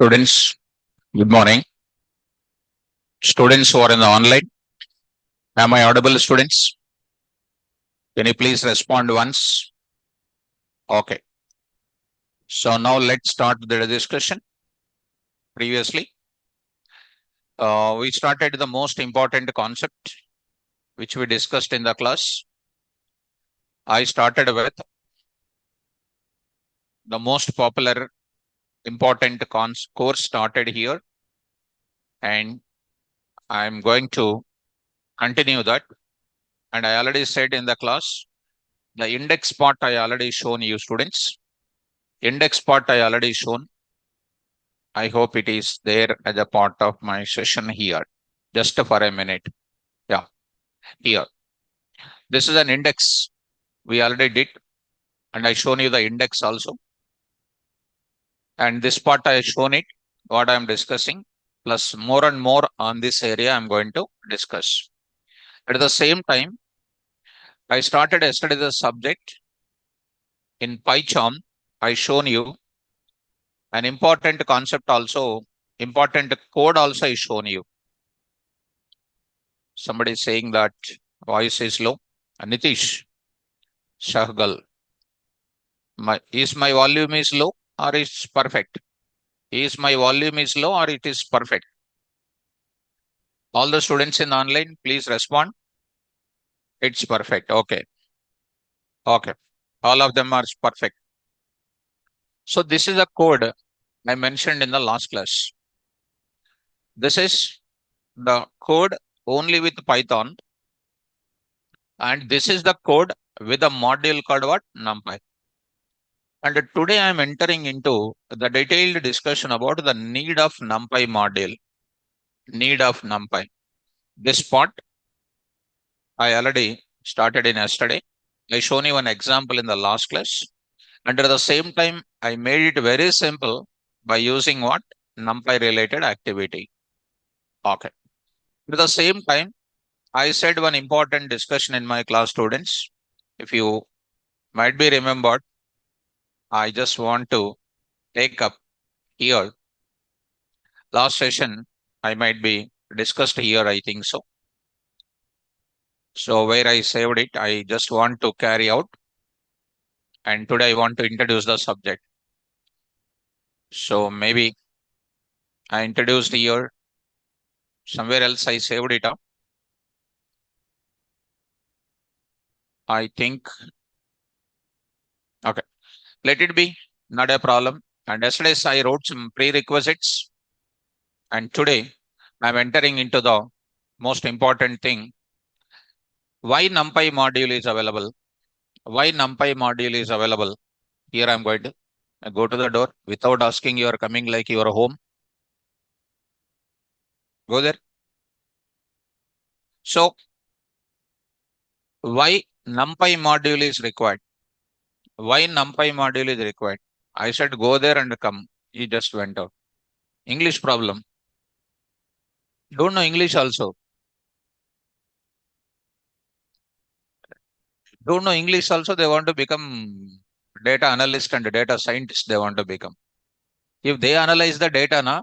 Students, good morning. Students who are in the online, am I audible, students? Can you please respond once? Okay. So now let's start the discussion. Previously, we started the most important concept which we discussed in the class. I started with the most popular important course started here, and I'm going to continue that. And I already said in the class, the index part I already shown you, students. Index part I already shown. I hope it is there as a part of my session here. Just for a minute. Yeah, here. This is an index we already did, and I shown you the index also. And this part I shown it, what I am discussing, plus more and more on this area I'm going to discuss. At the same time, I started yesterday the subject in PyCharm. I shown you an important concept also, important code also I shown you. Somebody is saying that voice is low. Nitish Shahgal. Is my volume is low or is perfect? Is my volume is low or it is perfect? All the students in online, please respond. It's perfect. Okay. Okay. All of them are perfect. So this is a code I mentioned in the last class. This is the code only with Python. And this is the code with a module called what? Numpy. And today I am entering into the detailed discussion about the need of Numpy module. Need of Numpy. This part I already started in yesterday. I shown you an example in the last class. And at the same time, I made it very simple by using what? Numpy related activity. Okay. At the same time, I said one important discussion in my class, students. If you might be remembered, I just want to take up here. Last session, I might be discussed here, I think so. So where I saved it, I just want to carry out. And today I want to introduce the subject. So maybe I introduced here. Somewhere else I saved it up. I think. Okay. Let it be. Not a problem. And yesterday I wrote some prerequisites. And today I'm entering into the most important thing. Why Numpy module is available? Why Numpy module is available? Here I'm going to go to the door without asking you are coming like you are home. Go there. So why Numpy module is required? Why Numpy module is required? I said go there and come. He just went out. English problem. Don't know English also. Don't know English also. They want to become data analyst and data scientist. They want to become. If they analyze the data, na,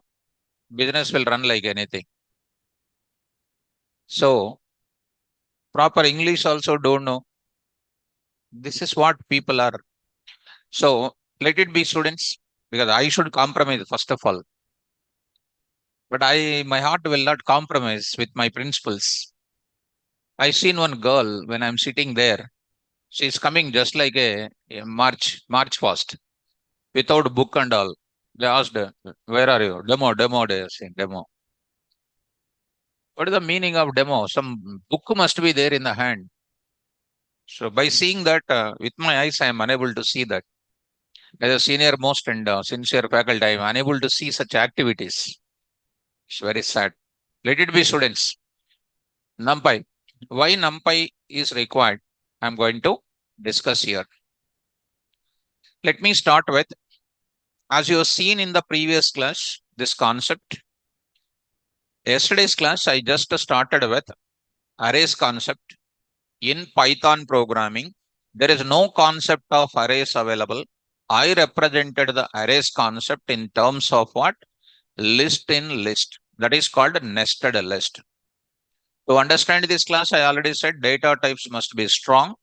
business will run like anything. So proper English also don't know. This is what people are. So let it be, students, because I should compromise first of all. But my heart will not compromise with my principles. I seen one girl when I'm sitting there. She's coming just like a March fast without book and all. They asked, where are you? Demo, they are saying, demo. What is the meaning of demo? Some book must be there in the hand. So by seeing that with my eyes, I am unable to see that. As a senior most and sincere faculty, I am unable to see such activities. It's very sad. Let it be, students. Numpy. Why Numpy is required? I'm going to discuss here. Let me start with, as you have seen in the previous class, this concept. Yesterday's class, I just started with arrays concept. In Python programming, there is no concept of arrays available. I represented the arrays concept in terms of what? list in list. That is called nested list. To understand this class, I already said data types must be strong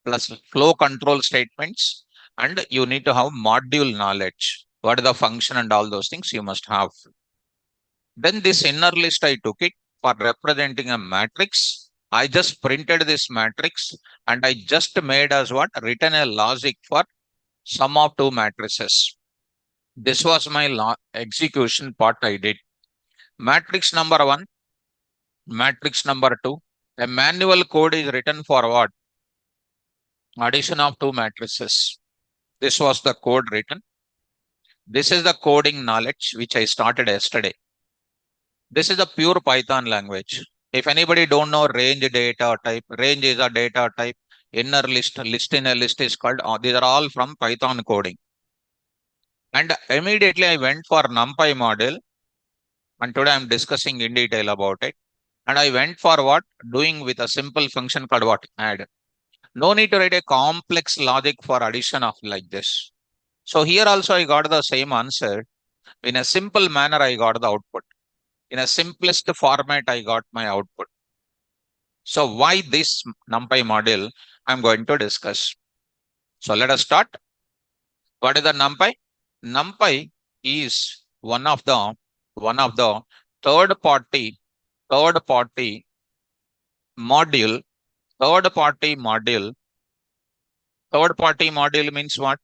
plus flow control statements, and you need to have module knowledge. What is the function and all those things you must have. Then this inner list, I took it for representing a matrix. I just printed this matrix and I just made as what? Written a logic for sum of two matrices. This was my execution part I did. Matrix number one, matrix number two. A manual code is written for what? Addition of two matrices. This was the code written. This is the coding knowledge which I started yesterday. This is a pure Python language. If anybody don't know range data type, range is a data type, inner list, list in a list is called, these are all from Python coding. And immediately I went for Numpy model, and today I'm discussing in detail about it. And I went for what? Doing with a simple function called what? Add. No need to write a complex logic for addition of like this. So here also I got the same answer. In a simple manner, I got the output. In a simplest format, I got my output. So why this NumPy model I'm going to discuss. So let us start. What is the NumPy? NumPy is one of the third party module. Third party module means what?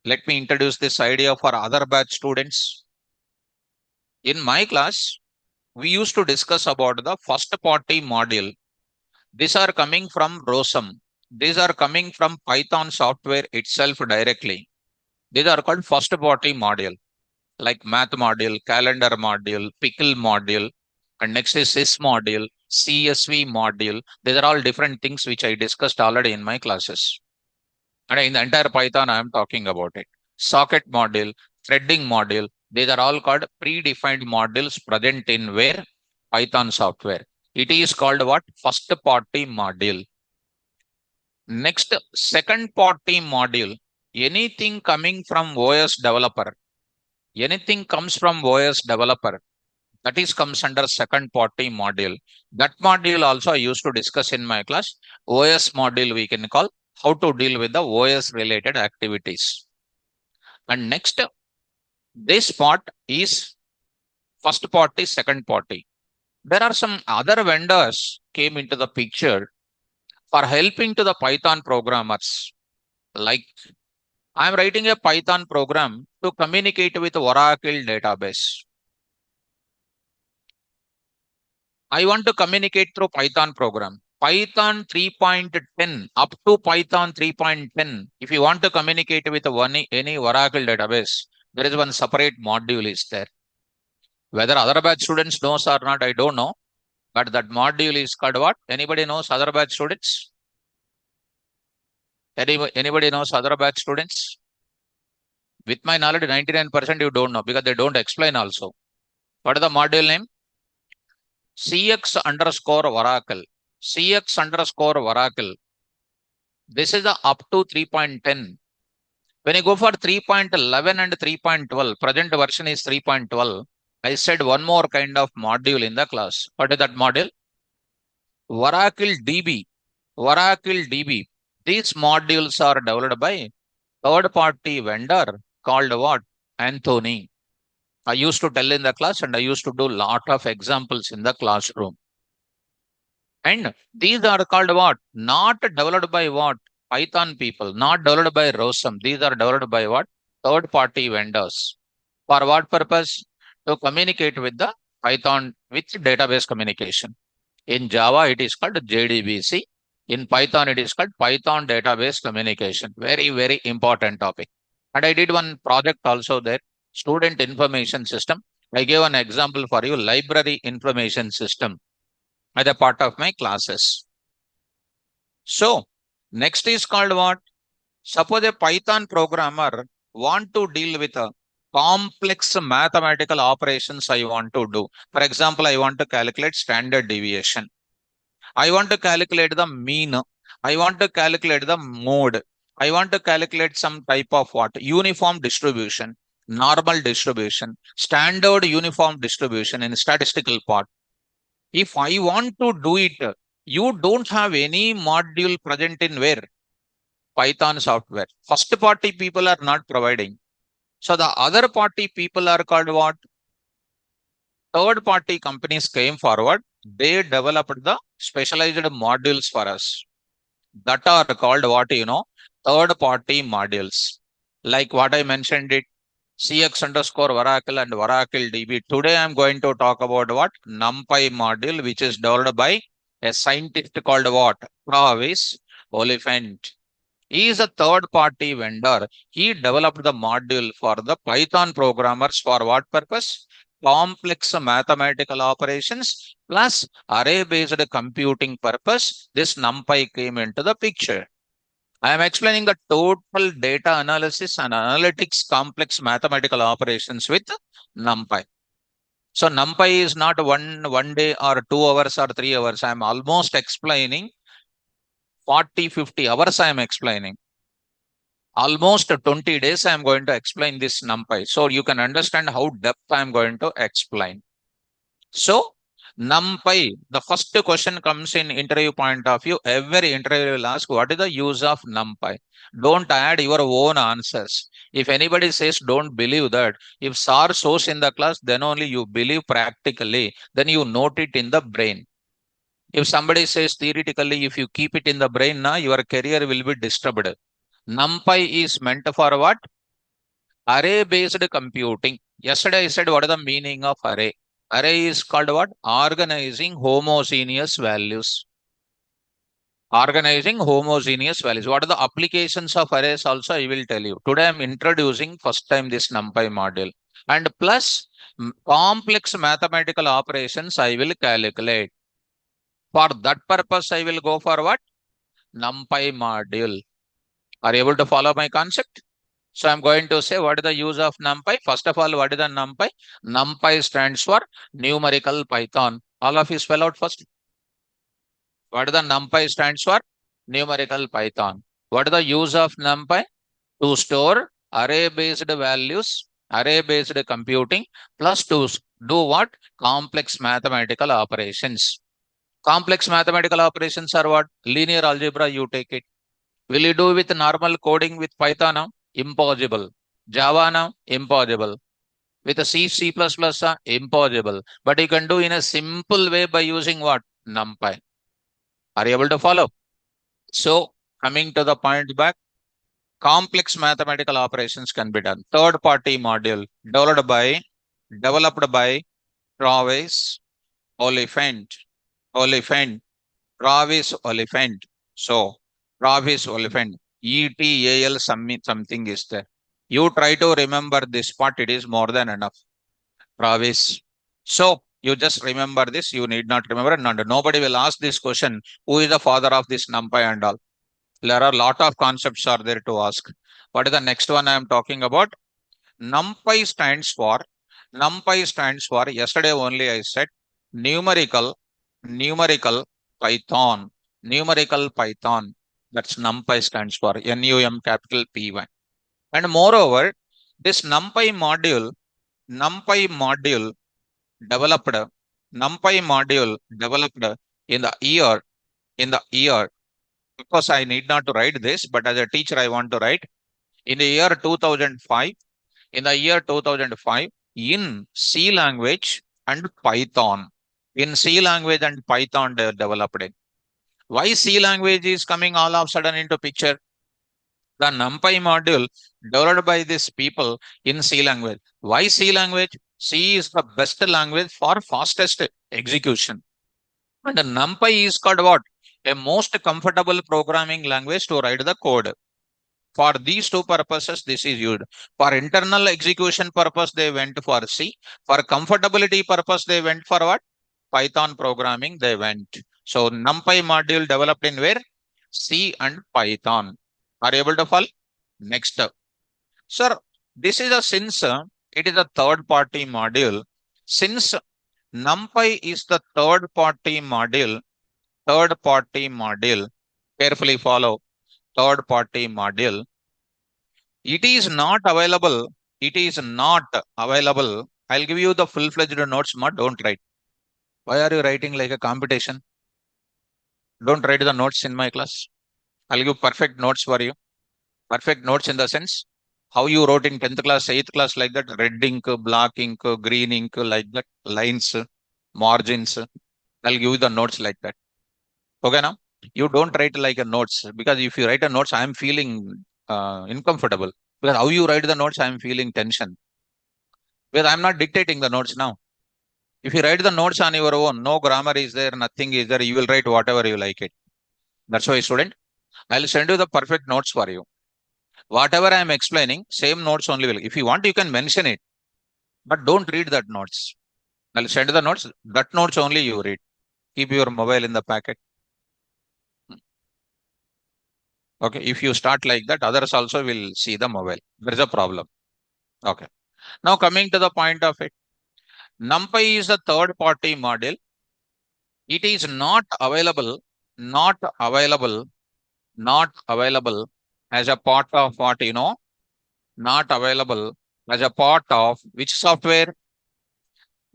Let me introduce this idea for other batch students. In my class, we used to discuss about the first party module. These are coming from ROSM. These are coming from Python software itself directly. These are called first party module, like math module, calendar module, pickle module, and next is sys module, CSV module. These are all different things which I discussed already in my classes. And in the entire Python, I am talking about it. Socket module, threading module, these are all called predefined modules present in where? Python software. It is called what? First party module. Next, second party module. Anything coming from OS developer. Anything comes from OS developer. That is comes under second party module. That module also I used to discuss in my class. OS module we can call how to deal with the OS related activities. And next, this part is first party, second party. There are some other vendors came into the picture for helping to the Python programmers. Like I'm writing a Python program to communicate with Oracle database. I want to communicate through Python program. Python 3.10 up to Python 3.10. If you want to communicate with any Oracle database, there is one separate module is there. Whether other batch students knows or not, I don't know. But that module is called what? Anybody knows other batch students? Anybody knows other batch students? With my knowledge, 99% you don't know because they don't explain also. What is the module name? CX underscore Oracle. CX underscore Oracle. This is the up to 3.10. When you go for 3.11 and 3.12, present version is 3.12. I said one more kind of module in the class. What is that module? Oracle DB. Oracle DB. These modules are developed by third-party vendor called what? Anthony. I used to tell in the class and I used to do lot of examples in the classroom. And these are called what? Not developed by what? Python people, not developed by ROSM. These are developed by what? Third-party vendors. For what purpose? To communicate with the Python with database communication. In Java, it is called JDBC. In Python, it is called Python database communication. Very, very important topic. And I did one project also there, student information system. I gave an example for you, library information system as a part of my classes. So next is called what? Suppose a Python programmer want to deal with a complex mathematical operations I want to do. For example, I want to calculate standard deviation. I want to calculate the mean. I want to calculate the mode. I want to calculate some type of what? Uniform distribution. normal distribution, standard uniform distribution in statistical part. If I want to do it, you don't have any module present in where? Python software. First party people are not providing. So the other party people are called what? Third party companies came forward. They developed the specialized modules for us that are called what, third party modules. Like what I mentioned it, CX underscore Oracle and Oracle DB. Today I'm going to talk about what? Numpy module, which is developed by a scientist called what? Travis Oliphant. He is a third party vendor. He developed the module for the Python programmers for what purpose? Complex mathematical operations plus array based computing purpose. This NumPy came into the picture. I am explaining the total data analysis and analytics complex mathematical operations with NumPy. So NumPy is not one day or 2 hours or 3 hours. I am almost explaining 40, 50 hours I am explaining. Almost 20 days I am going to explain this NumPy. So you can understand how depth I am going to explain. So NumPy, the first question comes in interview point of view. Every interview will ask, what is the use of NumPy? Don't add your own answers. If anybody says don't believe that, if SAR shows in the class, then only you believe practically, then you note it in the brain. If somebody says theoretically, if you keep it in the brain, now your career will be disturbed. NumPy is meant for what? Array based computing. Yesterday I said what is the meaning of array? Array is called what? Organizing homogeneous values. Organizing homogeneous values. What are the applications of arrays also I will tell you. Today I am introducing first time this NumPy module. And plus complex mathematical operations I will calculate. For that purpose I will go for what? NumPy module. Are you able to follow my concept? So I'm going to say what is the use of NumPy. First of all, what is the NumPy? NumPy stands for numerical Python. All of you spell out first. What is the NumPy stands for? Numerical Python. What is the use of NumPy? To store array-based values, array-based computing, plus to do what? Complex mathematical operations. Complex mathematical operations are what? Linear algebra, you take it. Will you do with normal coding with Python now? Impossible. Java now? Impossible. With a C++, impossible. But you can do in a simple way by using what? NumPy. Are you able to follow? So, coming to the point back, complex mathematical operations can be done. Third party module developed by Travis Oliphant. Oliphant. Travis Oliphant. So, Travis Oliphant. ETAL something is there. You try to remember this part, it is more than enough. Travis. So, you just remember this, you need not remember, and nobody will ask this question, who is the father of this NumPy and all. There are a lot of concepts are there to ask. What is the next one I am talking about? NumPy stands for, yesterday only I said, numerical Python. Numerical Python. That's NumPy stands for, NUM capital P1. And moreover, this NumPy module developed, in the year, because I need not to write this, but as a teacher, I want to write in the year 2005, in C language and Python. In C language and Python, they developed it. Why C language is coming all of a sudden into picture? The NumPy module developed by these people in C language. Why C language? C is the best language for fastest execution. And NumPy is called what? A most comfortable programming language to write the code. For these two purposes, this is used. For internal execution purpose, they went for C. For comfortability purpose, they went for what? Python programming, they went. So NumPy module developed in where? C and Python. Are you able to follow? Next up. Sir, this is since it is a third party module. Since NumPy is the third party module, carefully follow, third party module. It is not available it is not available, I'll give you the full-fledged notes, ma, don't write. Why are you writing like a competition? Don't write the notes in my class. I'll give perfect notes for you. Perfect notes in the sense how you wrote in 10th class, 8th class, like that, red ink, black ink, green ink, like that, lines, margins. I'll give you the notes like that. Okay, now you don't write like a notes, because if you write a notes, I am feeling uncomfortable, because how you write the notes, I am feeling tension, because I'm not dictating the notes now. If you write the notes on your own, no grammar is there, nothing is there, you will write whatever you like it. That's why, student, I'll send you the perfect notes for you. Whatever I am explaining, same notes only will. If you want, you can mention it, but don't read that notes. I'll send the notes. That notes only you read. Keep your mobile in the packet. Okay. If you start like that, others also will see the mobile. There is a problem. Okay. Now coming to the point of it. Numpy is a third party module. It is not available, not available as a part of what, not available as a part of which software?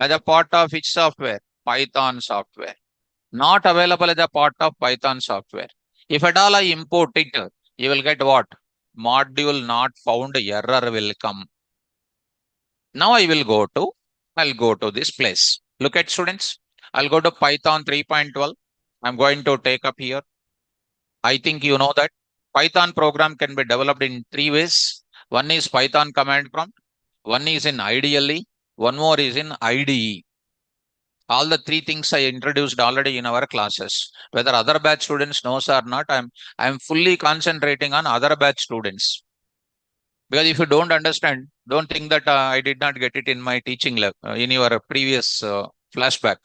As a part of which software? Python software. Not available as a part of Python software. If at all I import it, you will get what? Module not found error will come. Now I'll go to this place. Look at, students. I'll go to Python 3.12. I'm going to take up here. I think you know that Python program can be developed in three ways. One is Python command prompt. One is in IDLE. One more is in IDE. All the three things I introduced already in our classes. Whether other batch students knows or not, I'm fully concentrating on other batch students. Because if you don't understand, don't think that I did not get it in my teaching in your previous flashback.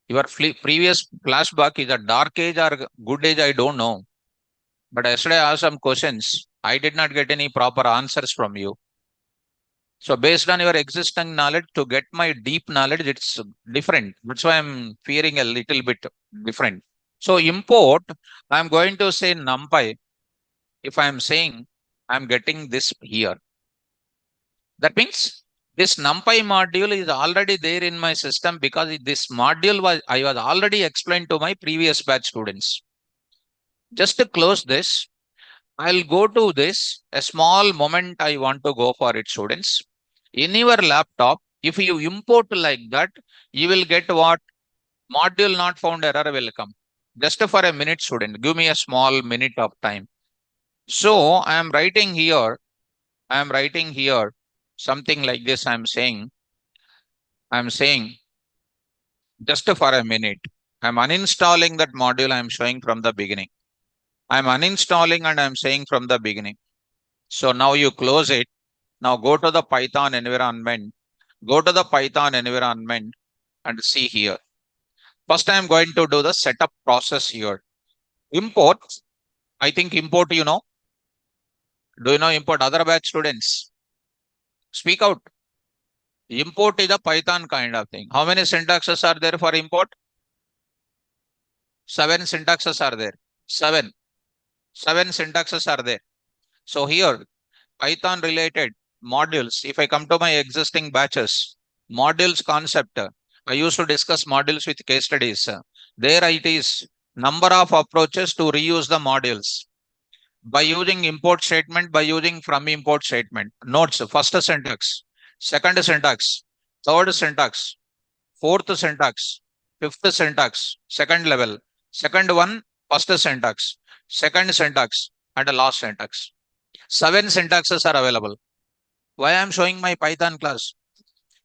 Your previous flashback is a dark age or good age, I don't know. But yesterday I asked some questions. I did not get any proper answers from you. So based on your existing knowledge, to get my deep knowledge, it's different. That's why I'm fearing a little bit different. So import, I'm going to say numpy. If I'm saying I'm getting this here, that means this numpy module is already there in my system, because this module I was already explained to my previous batch students. Just to close this, I'll go to this, a small moment I want to go for it, students. In your laptop, if you import like that, you will get what? Module not found error will come. Just for a minute, student. Give me a small minute of time. So I am writing here something like this. I'm saying just for a minute. I'm uninstalling that module I'm showing from the beginning. I'm uninstalling and I'm saying from the beginning. So now you close it. Now go to the Python environment. Go to the Python environment and see here. First, I'm going to do the setup process here. Import. I think import, you know. Do you know import? Other batch students, speak out. Import is a Python kind of thing. How many syntaxes are there for import? 7 syntaxes are there. Seven syntaxes are there. So here, Python related modules. If I come to my existing batches, modules concept, I used to discuss modules with case studies. There it is number of approaches to reuse the modules. By using import statement, by using from import statement. Notes, first syntax, second syntax, third syntax, fourth syntax, fifth syntax, second level, second one, first syntax, second syntax, and the last syntax. 7 syntaxes are available. Why I am showing my Python class?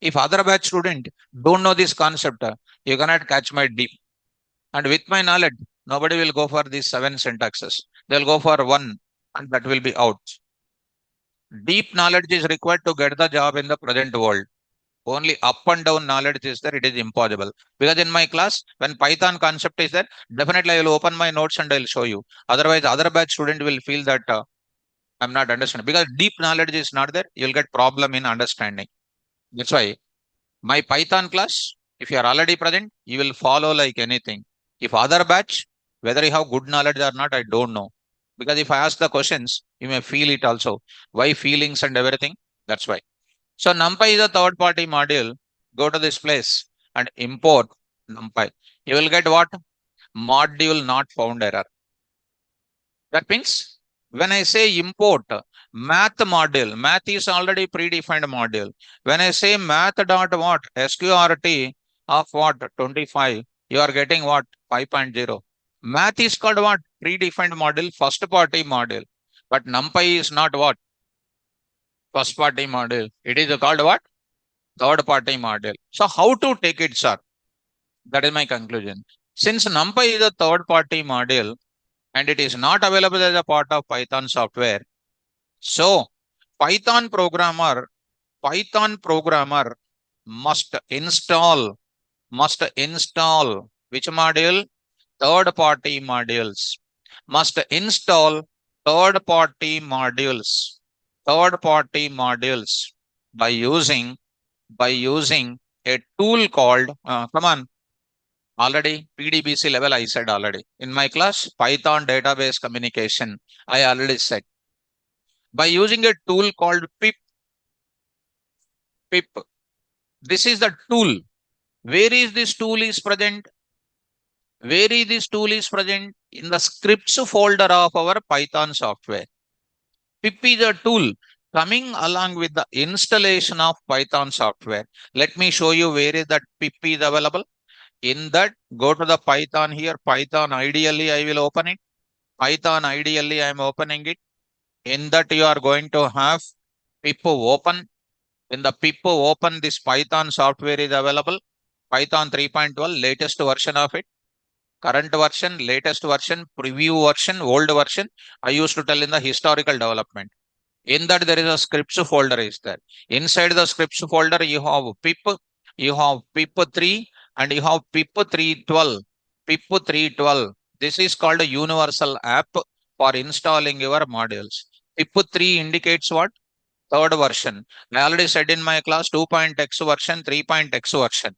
If other batch student don't know this concept, you cannot catch my deep. And with my knowledge, nobody will go for these 7 syntaxes. They'll go for one, and that will be out. Deep knowledge is required to get the job in the present world. Only up and down knowledge is there, it is impossible. Because in my class, when Python concept is there, definitely I will open my notes and I'll show you. Otherwise, other batch student will feel that I'm not understanding. Because deep knowledge is not there, you'll get problem in understanding. That's why my Python class, if you are already present, you will follow like anything. If other batch, whether you have good knowledge or not, I don't know. Because if I ask the questions, you may feel it also. Why feelings and everything? That's why. So NumPy is a third party module. Go to this place and import NumPy. You will get what? Module not found error. That means when I say import math module, math is already predefined module. When I say math dot what? SQRT of what? 25, you are getting what? 5.0. Math is called what? Predefined module, first party module. But NumPy is not what? First party module. It is called what? Third party module. So how to take it, sir? That is my conclusion. Since NumPy is a third party module and it is not available as a part of Python software, so Python programmer must install which module? Third party modules. Must install third party modules. Third party modules by using a tool called come on, already PDBC level I said already in my class Python database communication. I already said by using a tool called pip. This is the tool. Where is this tool is present? Where is this tool is present? In the scripts folder of our Python software. Pip is a tool coming along with the installation of Python software. Let me show you where is that pip is available. In that, go to the Python here. Python ideally I will open it. Python ideally I am opening it. In that you are going to have pip open. In the pip open, this Python software is available. Python 3.12, latest version of it. Current version, latest version, preview version, old version. I used to tell in the historical development. In that there is a scripts folder is there. Inside the scripts folder, you have pip3 and you have pip312. Pip312. This is called a universal app for installing your modules. Pip3 indicates what? Third version. I already said in my class 2.x version, 3.x version.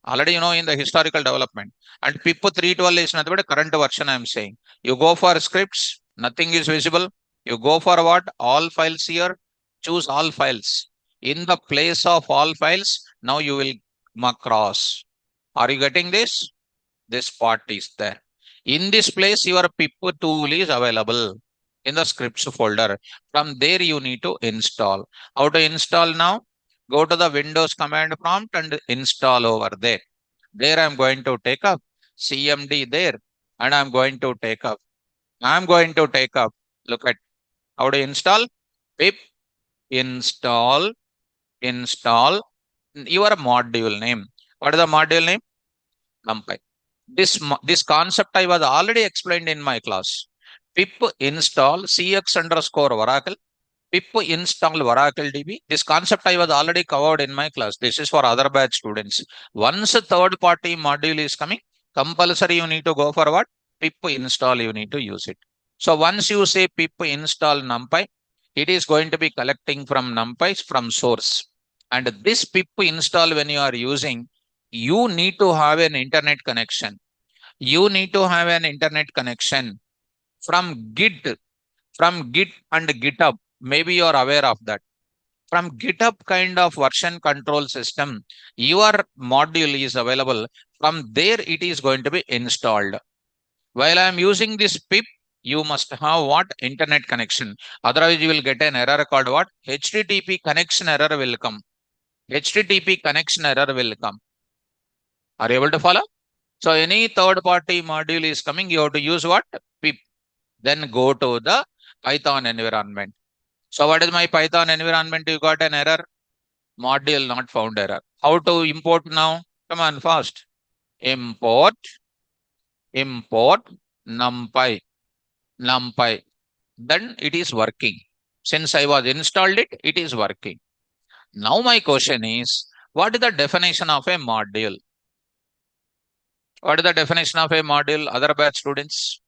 Already you know in the historical development. And pip 312 is nothing but a current version I am saying. You go for scripts, nothing is visible. You go for what? All files here. Choose all files. In the place of all files, now you will mark cross. Are you getting this? This part is there. In this place, your pip tool is available in the scripts folder. From there, you need to install. How to install now? Go to the Windows command prompt and install over there. There I'm going to take up CMD there and I'm going to take up. Look at how to install. Pip install your module name. What is the module name? NumPy. This concept I was already explained in my class. Pip install cx underscore Oracle. Pip install Oracle DB. This concept I was already covered in my class. This is for other batch students. Once a third party module is coming, compulsory you need to go for what? Pip install, you need to use it. So once you say pip install NumPy, it is going to be collecting from NumPy from source. And this pip install when you are using, you need to have an internet connection. You need to have an internet connection from Git and GitHub. Maybe you are aware of that. From GitHub kind of version control system, your module is available. From there, it is going to be installed. While I am using this pip, you must have what? Internet connection. Otherwise, you will get an error called what? HTTP connection error will come. HTTP connection error will come. Are you able to follow? So any third party module is coming, you have to use what? Pip. Then go to the Python environment. So what is my Python environment? You got an error. Module not found error. How to import now? Come on, fast. Import NumPy. Then it is working. Since I was installed it, it is working. Now my question is, what is the definition of a module? What is the definition of a module, other batch students?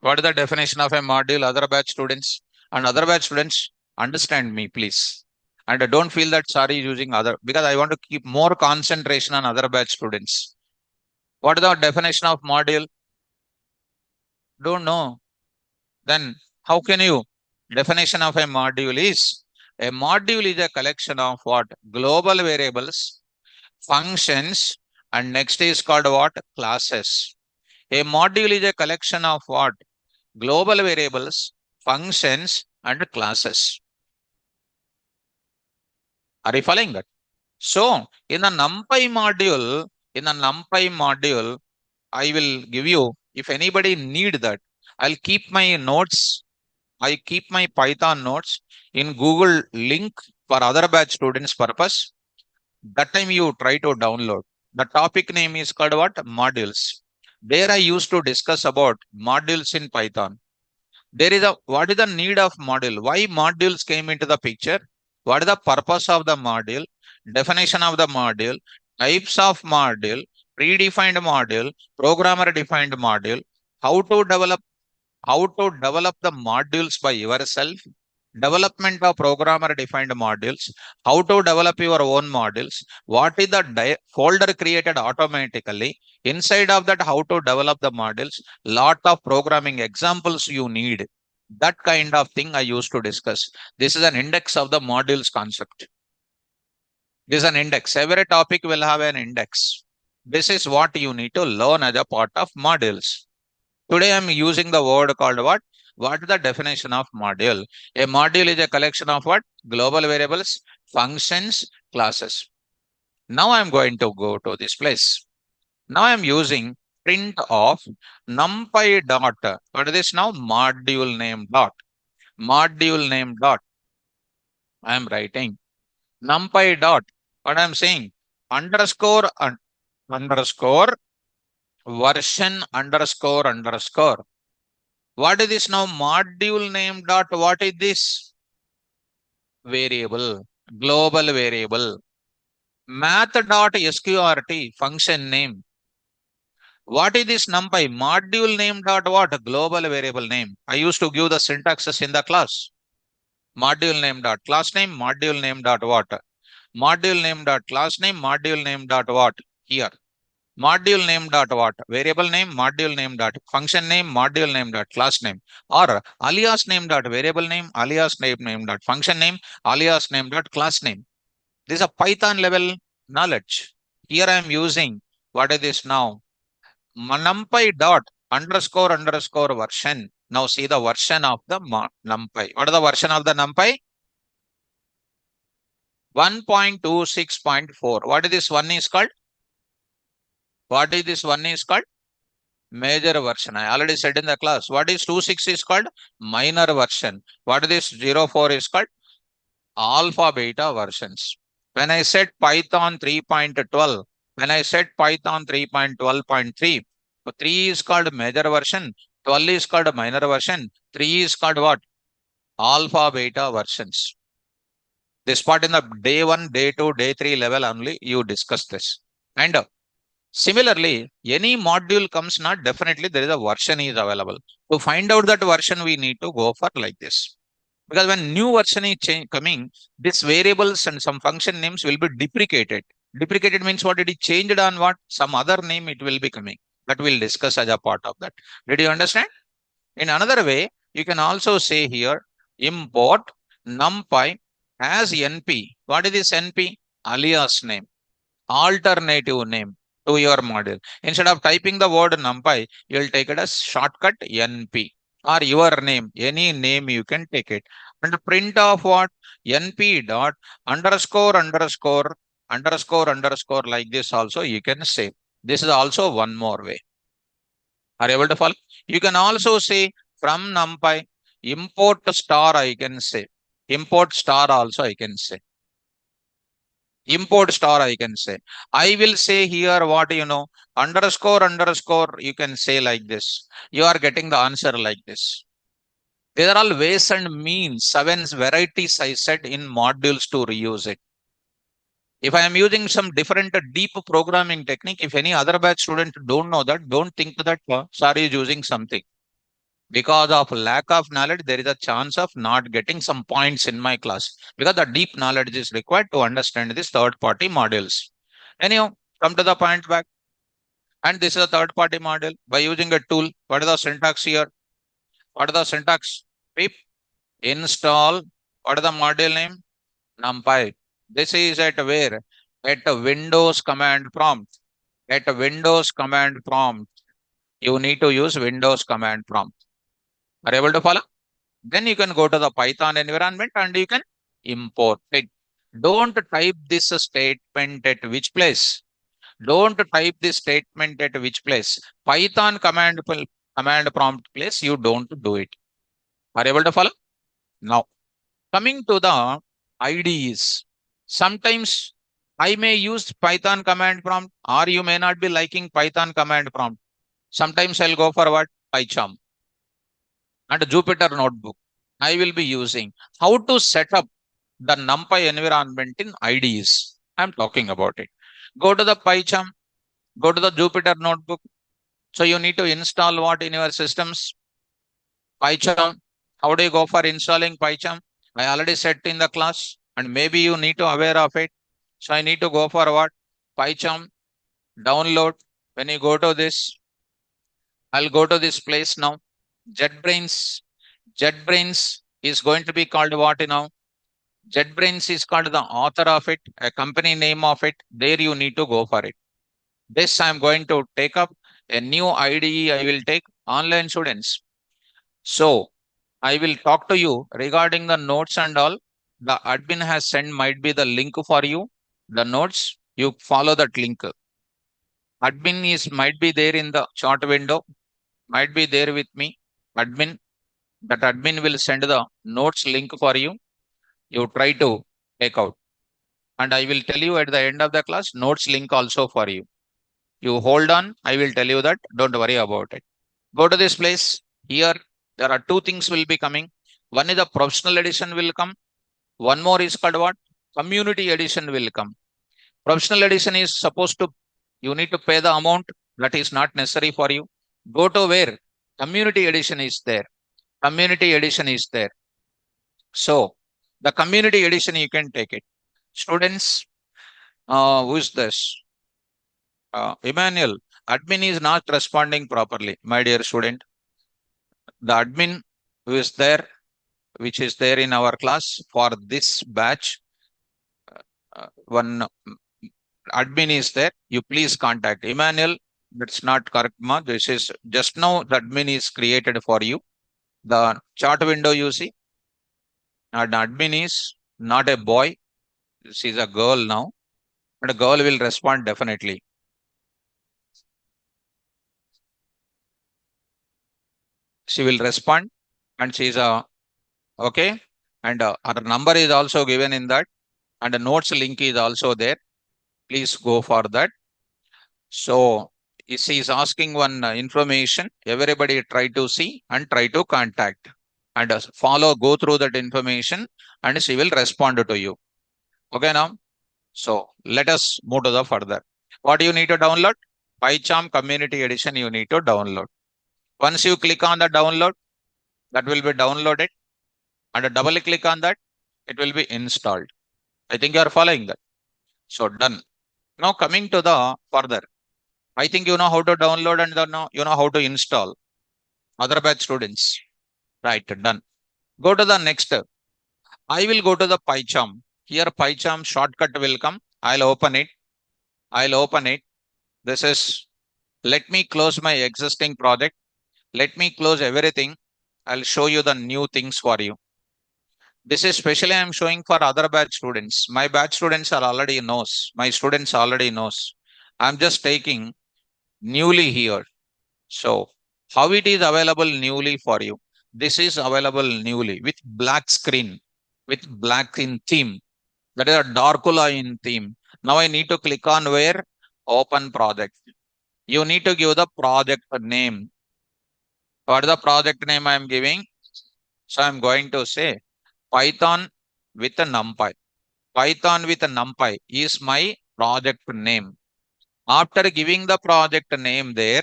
What is the definition of a module, other batch students? And other batch students, understand me, please. And don't feel that sorry using other, because I want to keep more concentration on other batch students. What is the definition of module? Don't know. Then how can you? Definition of a module is a collection of what? Global variables, functions, and next is called what? Classes. A module is a collection of what? Global variables, functions, and classes. Are you following that? So in the NumPy module, I will give you, if anybody need that, I'll keep my notes. I keep my Python notes in Google link for other batch students purpose. That time you try to download. The topic name is called what? Modules. There I used to discuss about modules in Python. There is a, what is the need of module? Why modules came into the picture? What is the purpose of the module? Definition of the module, types of module, predefined module, programmer defined module, how to develop the modules by yourself, development of programmer defined modules, how to develop your own modules, what is the folder created automatically, inside of that how to develop the modules, lot of programming examples you need. That kind of thing I used to discuss. This is an index of the modules concept. This is an index. Every topic will have an index. This is what you need to learn as a part of modules. Today I'm using the word called what? What is the definition of module? A module is a collection of what? Global variables, functions, classes. Now I'm going to go to this place. Now I'm using print of numpy dot. What is this now? Module name dot. Module name dot. I'm writing numpy dot. What I'm saying? Underscore underscore version underscore underscore. What is this now? Module name dot. What is this? Variable, global variable. Math dot sqrt, function name. What is this numpy? Module name dot what? Global variable name. I used to give the syntaxes in the class. Module name dot class name, module name dot what? Module name dot class name, module name dot what? Here. Module name dot what? Variable name, module name dot function name, module name dot class name, or alias name dot variable name, alias name dot function name, alias name dot class name. This is a Python level knowledge. Here I am using, what is this now? Numpy dot underscore underscore version. Now see the version of the numpy. What is the version of the numpy? 1.26.4. What is this one is called? What is this one is called? Major version. I already said in the class. What is 2.6 is called? Minor version. What is this 0.4 is called? Alpha beta versions. When I said Python 3.12, when I said Python 3.12.3, so 3 is called major version, 12 is called minor version, 3 is called what? Alpha beta versions. This part in the day 1, day 2, day 3 level only you discuss this. And similarly, any module comes not, definitely there is a version is available. To find out that version, we need to go for like this. Because when new version is coming, these variables and some function names will be deprecated. Deprecated means what? It is changed on what? Some other name it will be coming. That we'll discuss as a part of that. Did you understand? In another way, you can also say here, import numpy as np. What is this np? Alias name, alternative name to your module. Instead of typing the word numpy, you will take it as shortcut np, or your name, any name you can take it. And print of what? np dot underscore underscore underscore underscore, like this also you can say. This is also one more way. Are you able to follow? You can also say from numpy import star, I can say. Import star also I can say. Import star I can say. I will say here what underscore underscore, you can say like this. You are getting the answer like this. These are all ways and means, 7 varieties I said in modules to reuse it. If I am using some different deep programming technique, if any other batch student don't know that, don't think that sir is using something. Because of lack of knowledge, there is a chance of not getting some points in my class, because the deep knowledge is required to understand these third-party modules. Anyhow, come to the point back. And this is a third-party module by using a tool. What is the syntax here? What is the syntax? Pip install. What is the module name? Numpy. This is at where? At Windows command prompt. At Windows command prompt. You need to use Windows command prompt. Are you able to follow? Then you can go to the Python environment and you can import it. Don't type this statement at which place. Don't type this statement at which place. Python command prompt place, you don't do it. Are you able to follow? Now, coming to the IDEs. Sometimes I may use Python command prompt or you may not be liking Python command prompt. Sometimes I'll go for what? PyCharm and Jupyter Notebook. I will be using how to set up the NumPy environment in IDEs. I'm talking about it. Go to the PyCharm, go to the Jupyter Notebook. So you need to install what in your systems? PyCharm. How do you go for installing PyCharm? I already set in the class and maybe you need to aware of it. So I need to go for what? PyCharm, download. When you go to this, I'll go to this place now. JetBrains. JetBrains is going to be called what now? JetBrains is called the author of it, a company name of it. There you need to go for it. This I'm going to take up a new IDE. I will take online students. So I will talk to you regarding the notes and all. The admin has sent might be the link for you. The notes, you follow that link. Admin is might be there in the chat window, might be there with me. Admin, that admin will send the notes link for you. You try to take out. And I will tell you at the end of the class, notes link also for you. You hold on, I will tell you that. Don't worry about it. Go to this place. Here, there are two things will be coming. One is the professional edition will come. One more is called what? Community edition will come. Professional edition is supposed to, you need to pay the amount that is not necessary for you. Go to where? Community edition is there. Community edition is there. So, the community edition, you can take it. Students, who is this? Emmanuel, admin is not responding properly, my dear student. The admin who is there, which is there in our class for this batch, one admin is there. You please contact Emmanuel. That's not correct, ma. This is just now the admin is created for you. The chart window you see, and admin is not a boy. She's a girl now, and a girl will respond definitely. She will respond, and she's a okay. And her number is also given in that, and the notes link is also there. Please go for that. So she is asking one information. Everybody try to see and try to contact and follow, go through that information, and she will respond to you. Okay now. So let us move to the further. What do you need to download? PyCharm Community Edition you need to download. Once you click on the download, that will be downloaded, and double click on that, it will be installed. I think you are following that. So done. Now coming to the further. I think you know how to download and you know how to install. Other batch students. Right, done. Go to the next. I will go to the PyCharm. Here PyCharm shortcut will come. I'll open it. I'll open it. This is, let me close my existing project. Let me close everything. I'll show you the new things for you. This is specially I'm showing for other batch students. My batch students are already knows. My students already knows. I'm just taking newly here. So how it is available newly for you? This is available newly with black screen, with black in theme. That is a Darkula in theme. Now I need to click on where? Open project. You need to give the project name. What is the project name I am giving? So I'm going to say Python with a NumPy. Python with a NumPy is my project name. After giving the project name there,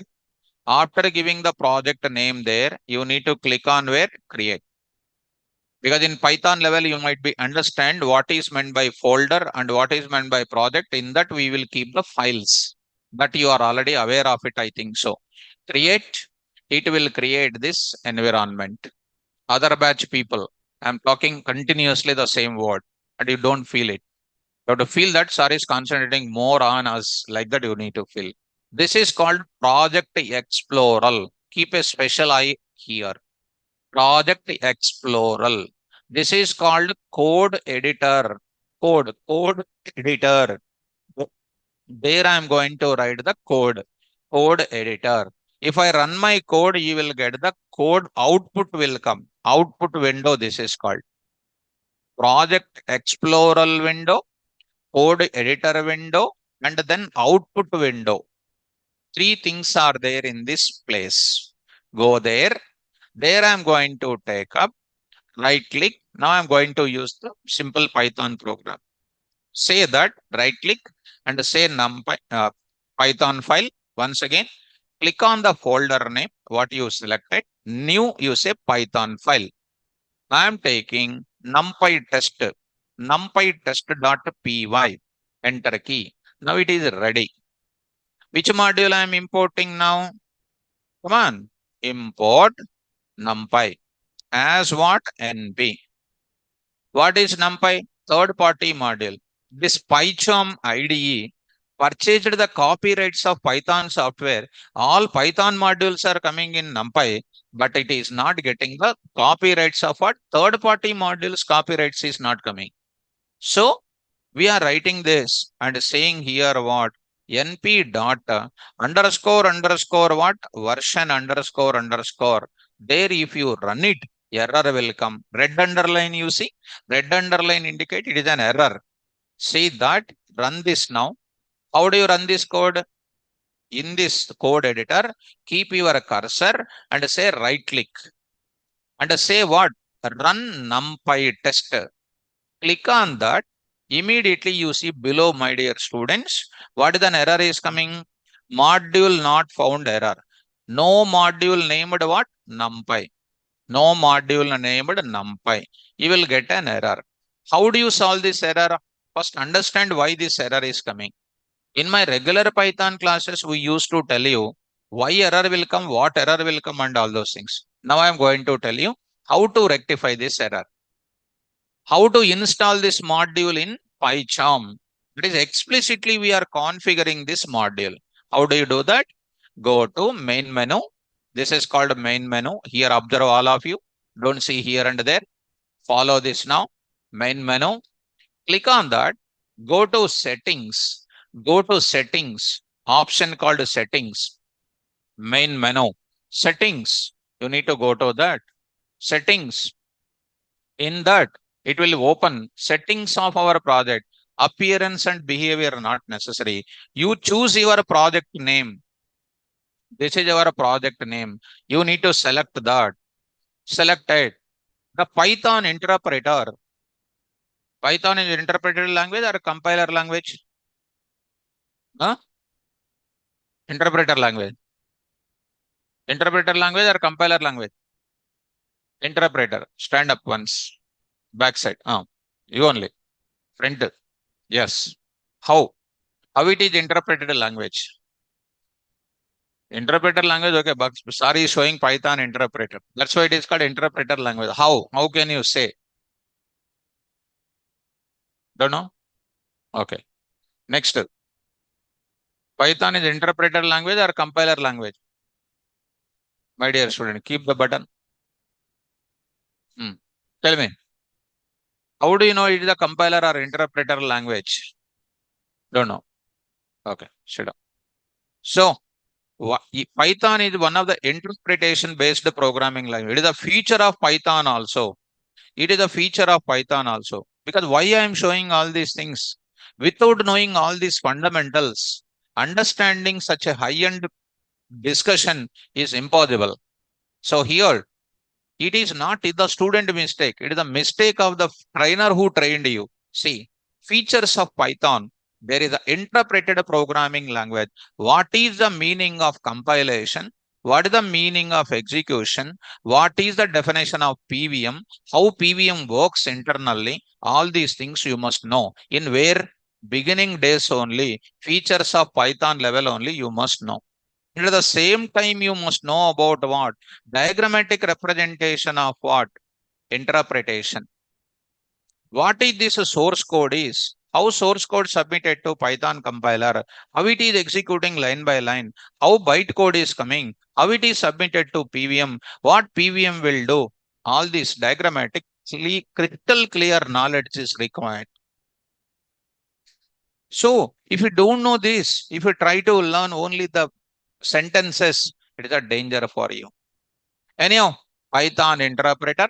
you need to click on where? Create. Because in Python level, you might be understand what is meant by folder and what is meant by project. In that, we will keep the files that you are already aware of it, I think so. Create. it will create this environment. Other batch people, I'm talking continuously the same word and you don't feel it. You have to feel that sir is concentrating more on us. Like that, you need to feel. This is called Project Explorer. Keep a special eye here. Project Explorer. This is called code editor. Code editor. There I am going to write the code editor. If I run my code, you will get the code output will come. Output window, this is called Project Explorer window, code editor window, and then output window. Three things are there in this place. Go there. There I am going to take up, right click. Now I am going to use the simple Python program. Say that, right click and say numpy Python file. Once again, click on the folder name, what you selected. New, you say Python file. I am taking numpy test.py. Enter key. Now it is ready. Which module I am importing now? Come on, import numpy as what? NP. What is NumPy? Third-party module. This PyCharm IDE purchased the copyrights of Python software. All Python modules are coming in NumPy, but it is not getting the copyrights of what? Third-party modules copyrights is not coming. So we are writing this and saying here what? NP dot underscore what? Version underscore. There if you run it, error will come. Red underline you see? Red underline indicate it is an error. See that, run this now. How do you run this code? In this code editor, keep your cursor and say right click. And say what? Run numpy test. Click on that. Immediately you see below, my dear students, what is an error is coming? Module not found error. No module named what? NumPy. No module named NumPy. You will get an error. How do you solve this error? First, understand why this error is coming. In my regular Python classes, we used to tell you why error will come, what error will come, and all those things. Now I am going to tell you how to rectify this error. How to install this module in PyCharm. That is explicitly we are configuring this module. How do you do that? Go to main menu. This is called main menu. Here observe all of you. Don't see here and there. Follow this now. Main menu. Click on that. Go to settings. Go to settings. Option called settings. Main menu. Settings. You need to go to that. Settings. In that, it will open settings of our project. Appearance and behavior are not necessary. You choose your project name. This is our project name. You need to select that. Select it. The Python interpreter. Python is interpreted language or compiler language? Huh? Interpreter language. Interpreter language or compiler language? Interpreter. Stand up once. Backside. You only. Front. Yes. How? How it is interpreted language? Interpreter language, okay, but sorry, showing Python interpreter. That's why it is called interpreter language. How? How can you say? Don't know? Okay. Next. Python is interpreter language or compiler language? My dear student, keep the button. Tell me. How do you know it is a compiler or interpreter language? Don't know. Okay, sit down. So, Python is one of the interpretation based programming language. It is a feature of Python also. It is a feature of Python also. Because why I am showing all these things? Without knowing all these fundamentals, understanding such a high-end discussion is impossible. So here, it is not the student mistake. It is a mistake of the trainer who trained you. See, features of Python. There is an interpreted programming language. What is the meaning of compilation? What is the meaning of execution? What is the definition of PVM? How PVM works internally? All these things you must know. In where beginning days only, features of Python level only you must know. And at the same time, you must know about what? Diagrammatic representation of what? Interpretation. What is this source code is? How source code submitted to Python compiler? How it is executing line by line? How bytecode is coming? How it is submitted to PVM? What PVM will do? All this diagrammatic, crystal clear knowledge is required. So, if you don't know this, if you try to learn only the sentences, it is a danger for you. Anyhow, Python interpreter.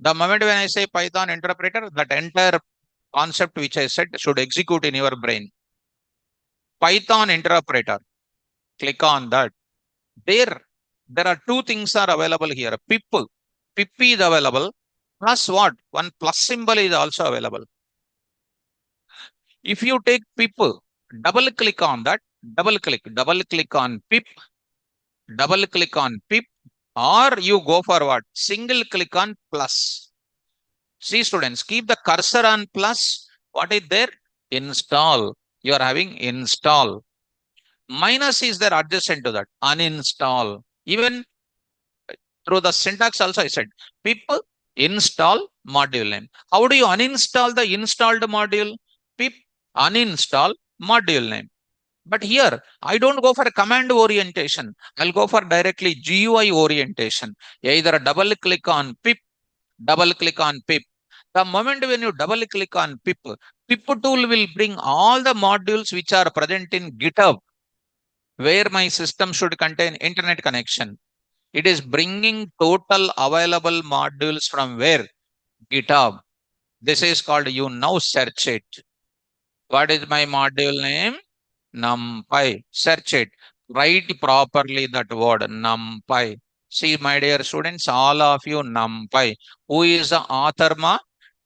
The moment when I say Python interpreter, that entire concept which I said should execute in your brain. Python interpreter. Click on that. There are two things are available here. Pip. Pip is available. Plus what? One plus symbol is also available. If you take pip, double click on that. Double click on pip. Double click on pip. Or you go for what? Single click on plus. See students, keep the cursor on plus. What is there? Install. You are having install. Minus is there adjacent to that. Uninstall. Even through the syntax also I said, pip install module name. How do you uninstall the installed module? Pip uninstall module name. But here, I don't go for a command orientation. I'll go for directly GUI orientation. Either double click on pip, double click on pip. The moment when you double click on pip, pip tool will bring all the modules which are present in GitHub, where my system should contain internet connection. It is bringing total available modules from where? GitHub. This is called, you now search it. What is my module name? Numpy. Search it. Write properly that word Numpy. See, my dear students, all of you, Numpy. Who is the author?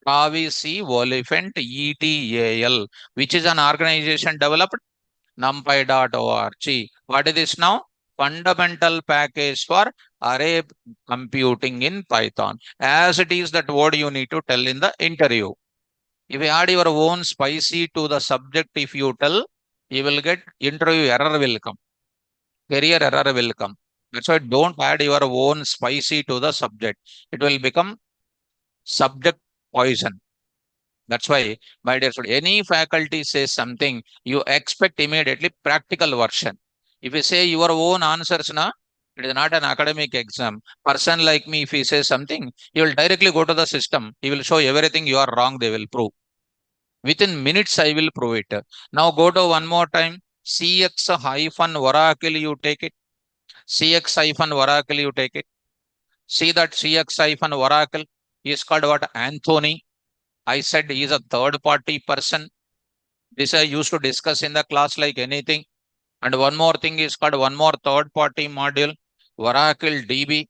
Travis C. Oliphant ETAL, which is an organization developed numpy.org. What is this now? Fundamental package for array computing in Python. As it is that word you need to tell in the interview. If you add your own spicy to the subject, if you tell, you will get interview error will come. Career error will come. That's why don't add your own spicy to the subject. It will become subject poison. That's why, my dear student, any faculty says something, you expect immediately practical version. If you say your own answers, na, it is not an academic exam. Person like me, if he says something, he will directly go to the system. He will show everything you are wrong, they will prove. Within minutes, I will prove it. Now go to one more time. CX-Oracle, you take it. CX-Oracle, you take it. See that CX-Oracle is called what? Anthony. I said he is a third party person. This I used to discuss in the class like anything. And one more thing is called one more third party module, Oracle DB.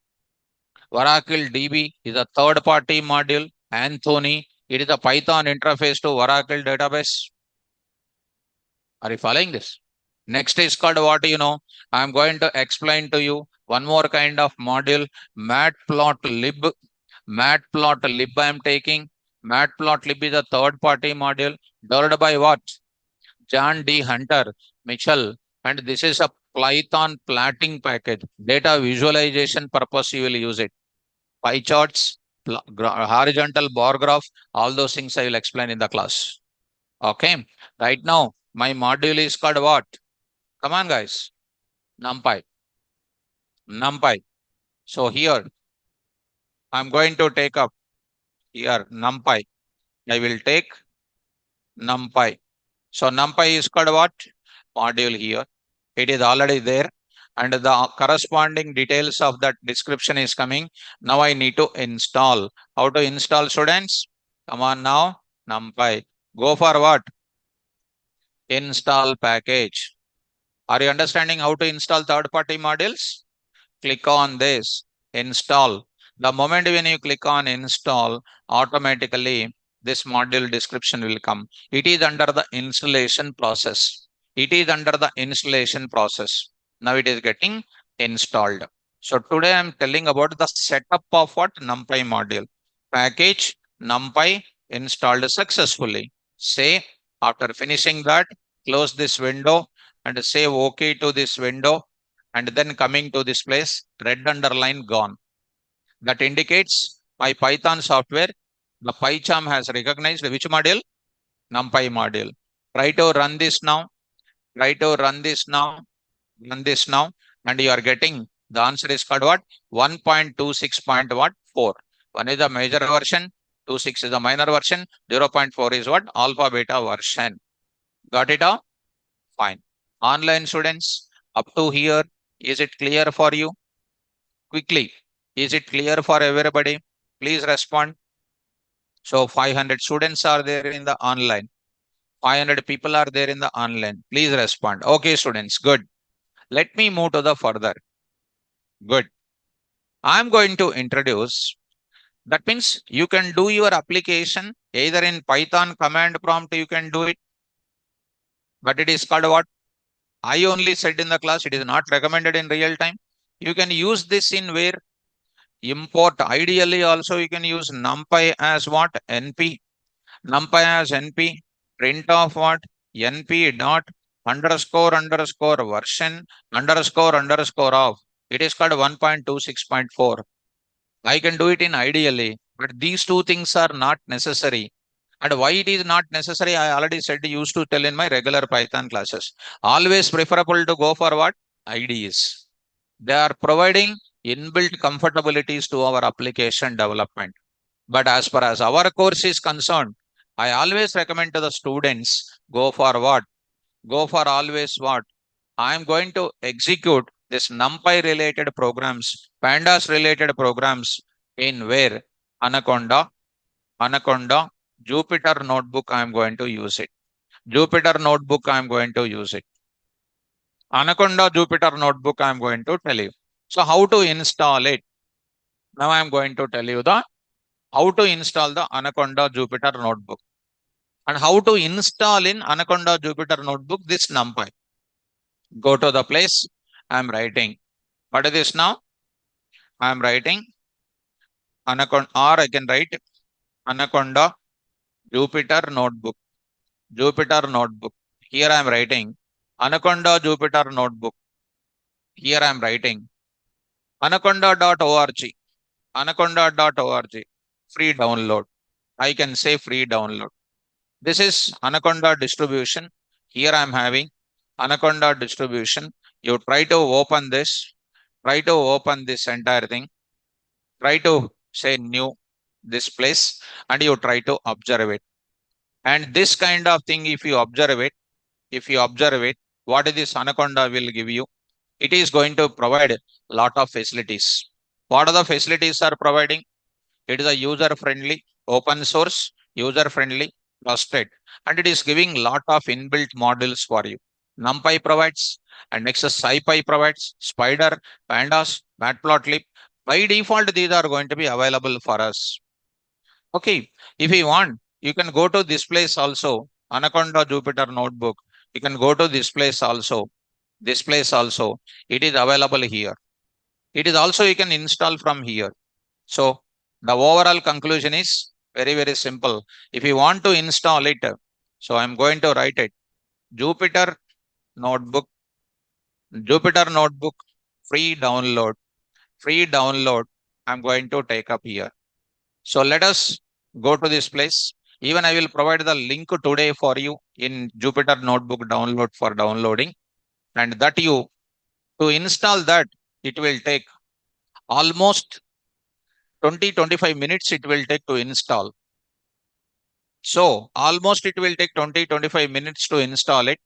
Oracle DB is a third party module. Anthony, it is a Python interface to Oracle database. Are you following this? Next is called what you know. I'm going to explain to you one more kind of module, matplotlib. Matplotlib I am taking. Matplotlib is a third party module developed by what? John D. Hunter Mitchell. And this is a Python plotting package. Data visualization purpose you will use it. Pie charts, horizontal bar graph, all those things I will explain in the class. Okay. Right now, my module is called what? Come on, guys. Numpy. Numpy. So here, I'm going to take up here Numpy. I will take Numpy. So Numpy is called what? Module here. It is already there. And the corresponding details of that description is coming. Now I need to install. How to install, students? Come on now. Numpy. Go for what? Install package. Are you understanding how to install third-party modules? Click on this. Install. The moment when you click on install, automatically this module description will come. It is under the installation process. It is under the installation process. Now it is getting installed. So today I am telling about the setup of what? Numpy module. Package Numpy installed successfully. Say after finishing that, close this window and say OK to this window and then coming to this place, red underline gone. That indicates my Python software, the PyCharm has recognized which module? NumPy module. Try to run this now. Try to run this now. Run this now. And you are getting the answer is called what? 1.26 point what? 4. 1 is the major version. 26 is the minor version. 0.4 is what? Alpha beta version. Got it all? Fine. Online students, up to here, is it clear for you? Quickly, is it clear for everybody? Please respond. So 500 students are there in the online. 500 people are there in the online. Please respond. Okay, students, good. Let me move to the further. Good. I'm going to introduce. That means you can do your application either in Python command prompt, you can do it. But it is called what? I only said in the class, it is not recommended in real time. You can use this in where? Import. Ideally also you can use NumPy as what? NP. NumPy as NP. Print of what? NP dot underscore underscore version underscore underscore of. It is called 1.26.4. I can do it in ideally, but these two things are not necessary. And why it is not necessary, I already said, used to tell in my regular Python classes. Always preferable to go for what? IDEs. They are providing inbuilt comfortabilities to our application development. But as far as our course is concerned, I always recommend to the students, go for what? Go for always what? I am going to execute this NumPy related programs, pandas related programs in where? Anaconda, Jupyter notebook, I am going to use it. Jupyter notebook, I am going to use it. Anaconda Jupyter notebook, I am going to tell you. So how to install it? Now I am going to tell you the how to install the Anaconda Jupyter notebook and how to install in Anaconda Jupyter notebook this NumPy. Go to the place. I am writing. What is this now? I am writing Anaconda, or I can write Anaconda Jupyter notebook. Jupyter notebook. Here I am writing Anaconda Jupyter notebook. Here I am writing anaconda.org. Anaconda.org. Free download. I can say free download. This is Anaconda distribution. Here I am having Anaconda distribution. You try to open this. Try to open this entire thing. Try to say new this place and you try to observe it. And this kind of thing, if you observe it, what is this Anaconda will give you? It is going to provide a lot of facilities. What are the facilities are providing? It is a user-friendly, open source, user-friendly, trusted, and it is giving lot of inbuilt models for you. NumPy provides, and next SciPy provides, Spider, Pandas, Matplotlib. By default, these are going to be available for us. Okay, if you want, you can go to this place also, Anaconda Jupyter Notebook. You can go to this place also. This place also, it is available here. It is also you can install from here. So the overall conclusion is very, very simple. If you want to install it, so I'm going to write it. Jupyter Notebook, free download, I'm going to take up here. So let us go to this place. Even I will provide the link today for you in Jupyter Notebook download for downloading. And that you, to install that, it will take almost 20-25 minutes it will take to install. So almost it will take 20-25 minutes to install it.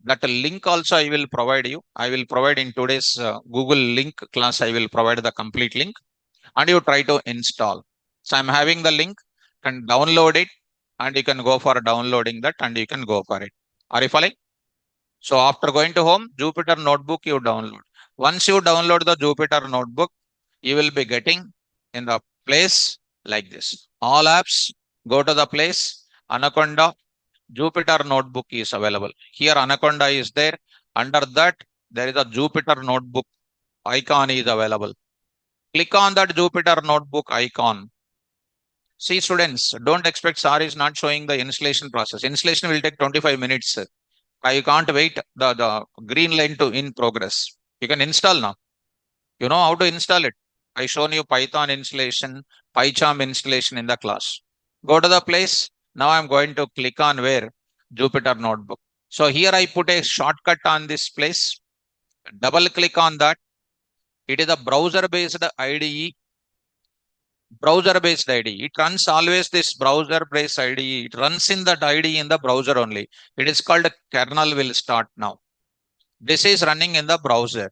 That link also I will provide you. I will provide in today's Google link class. I will provide the complete link and you try to install. So I'm having the link, can download it and you can go for downloading that and you can go for it. Are you following? So after going to home, Jupyter Notebook you download. Once you download the Jupyter Notebook, you will be getting in the place like this. All apps, go to the place, Anaconda Jupyter Notebook is available. Here Anaconda is there. Under that, there is a Jupyter Notebook icon is available. Click on that Jupyter Notebook icon. See students, don't expect SAR is not showing the installation process. Installation will take 25 minutes. I can't wait the green line to in progress. You can install now. You know how to install it. I shown you Python installation, PyCharm installation in the class. Go to the place. Now I'm going to click on where? Jupyter Notebook. So here I put a shortcut on this place. Double click on that. It is a browser based IDE. Browser based IDE. It runs always this browser based IDE. It runs in that IDE in the browser only. It is called kernel will start now. This is running in the browser.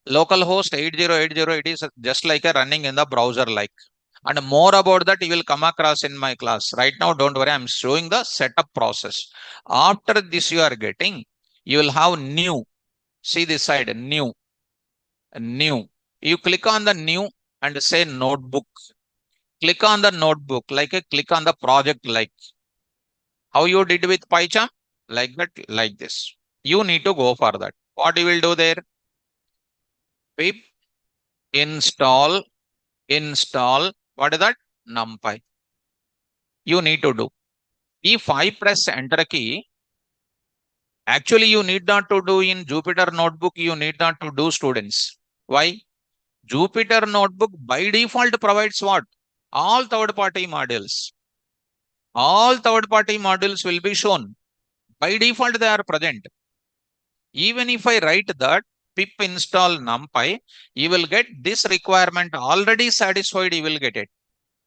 Localhost 8080, it is just like a running in the browser like. And more about that you will come across in my class. Right now, don't worry, I'm showing the setup process. After this you are getting, you will have new. See this side, new, new. You click on the new and say notebook. Click on the notebook, like a click on the project like. How you did with PyCharm? Like that, like this. You need to go for that. What you will do there? Pip install what is that? Numpy. You need to do. If I press enter key, actually you need not to do in Jupyter Notebook, you need not to do, students. Why? Jupyter Notebook by default provides what? All third-party modules. All third-party modules will be shown. By default, they are present. Even if I write that pip install numpy, you will get this requirement already satisfied, you will get it.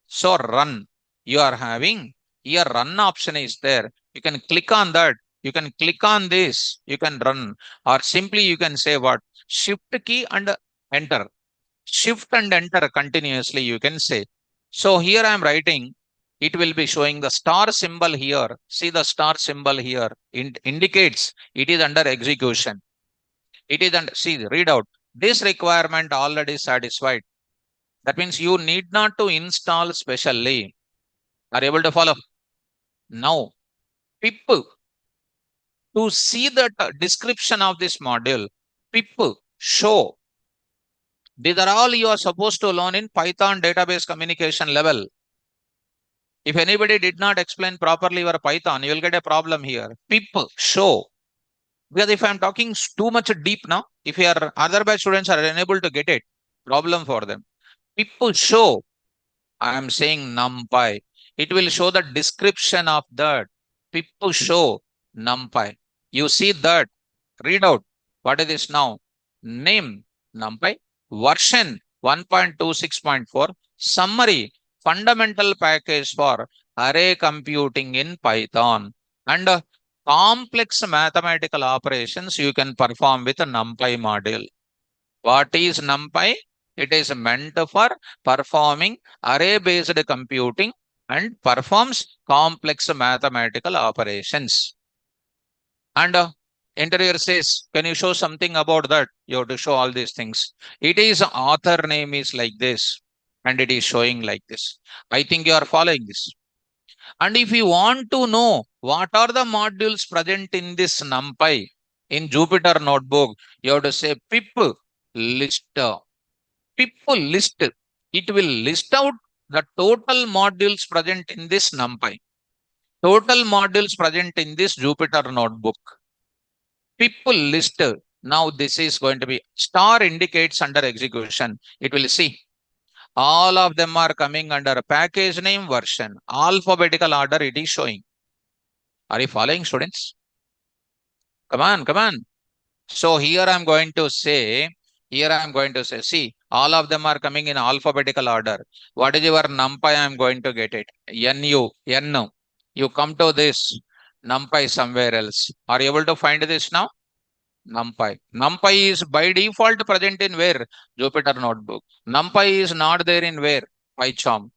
So run, you are having here run option is there. You can click on that. You can click on this. You can run, or simply you can say what? Shift key and enter. Shift and enter continuously. You can say. So here I am writing. It will be showing the star symbol here. See the star symbol here. It indicates it is under execution. It is under, see, read out. This requirement already satisfied. That means you need not to install specially. Are able to follow? Now, pip to see the description of this module, pip show. These are all you are supposed to learn in Python database communication level. If anybody did not explain properly your Python, you will get a problem here. Pip show. Because if I'm talking too much deep now, if your other batch students are unable to get it, problem for them. Pip show. I am saying numpy. It will show the description of that. Pip show numpy. You see that. Read out. What is this now? Name numpy. Version 1.26.4. Summary. Fundamental package for array computing in Python. And complex mathematical operations you can perform with a numpy module. What is numpy? It is meant for performing array-based computing and performs complex mathematical operations. And interior says, can you show something about that? You have to show all these things. It is author name is like this, and it is showing like this. I think you are following this. And if you want to know what are the modules present in this numpy in Jupyter Notebook, you have to say pip list. Pip list. It will list out the total modules present in this numpy. Total modules present in this Jupyter Notebook. Pip list. Now this is going to be star indicates under execution. It will see. All of them are coming under package name version. Alphabetical order it is showing. Are you following, students? Come on, come on. So here I'm going to say, see, all of them are coming in alphabetical order. What is your numpy? I'm going to get it. N. You come to this numpy somewhere else. Are you able to find this now? Numpy. Numpy is by default present in where? Jupyter Notebook. Numpy is not there in where? PyCharm.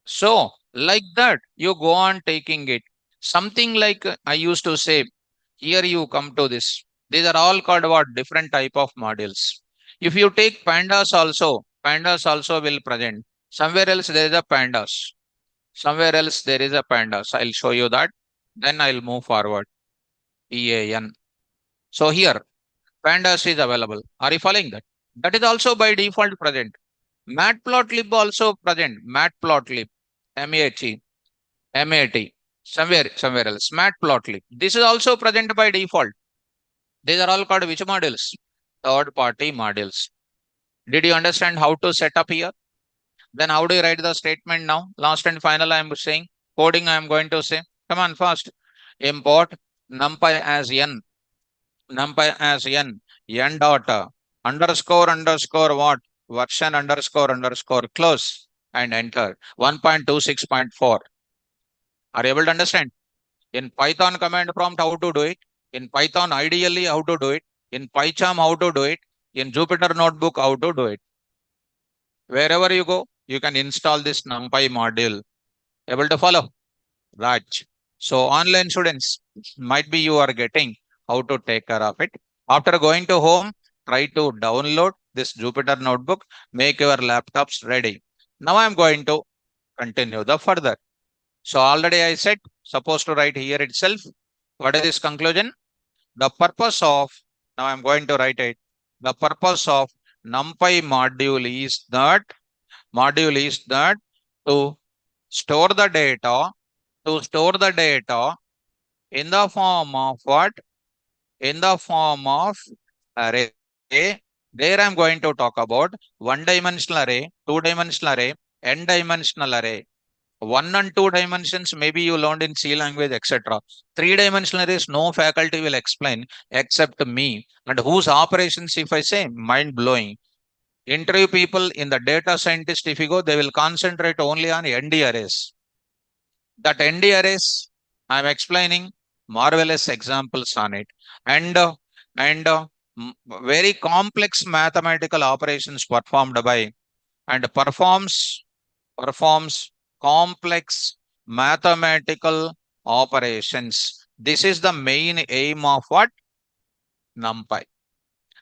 So, like that, you go on taking it. Something like I used to say, here you come to this. These are all called what? Different type of modules. If you take pandas also will present. Somewhere else there is a pandas. Somewhere else there is a pandas. I'll show you that. Then I'll move forward. PAN. So here, pandas is available. Are you following that? That is also by default present. Matplotlib also present. Matplotlib. MAT. Somewhere else. Matplotlib. This is also present by default. These are all called which modules? third party modules. Did you understand how to set up here? Then how do you write the statement now? Last and final I am saying. Coding I am going to say. Come on, fast. Import numpy as n. Numpy as n dot underscore what? Version underscore close and enter 1.26.4. Are you able to understand? In Python command prompt, how to do it? In Python, ideally, how to do it? In PyCharm, how to do it? In Jupyter Notebook, how to do it? Wherever you go, you can install this NumPy module. Able to follow? Right. So online students, might be you are getting how to take care of it. After going to home, try to download this Jupyter Notebook, make your laptops ready. Now I'm going to continue the further. So already I said, supposed to write here itself. What is this conclusion? The purpose of, now I'm going to write it. The purpose of NumPy module is that to store the data, in the form of what? In the form of array. There I'm going to talk about one dimensional array, two dimensional array, n dimensional array. 1 and 2 dimensions, maybe you learned in C language, etc. 3-dimensional arrays, no faculty will explain except me. And whose operations, if I say, mind blowing. Interview people in the data scientist, if you go, they will concentrate only on ND arrays. That ND arrays, I'm explaining marvelous examples on it. And very complex mathematical operations performed by and performs complex mathematical operations. This is the main aim of what? NumPy.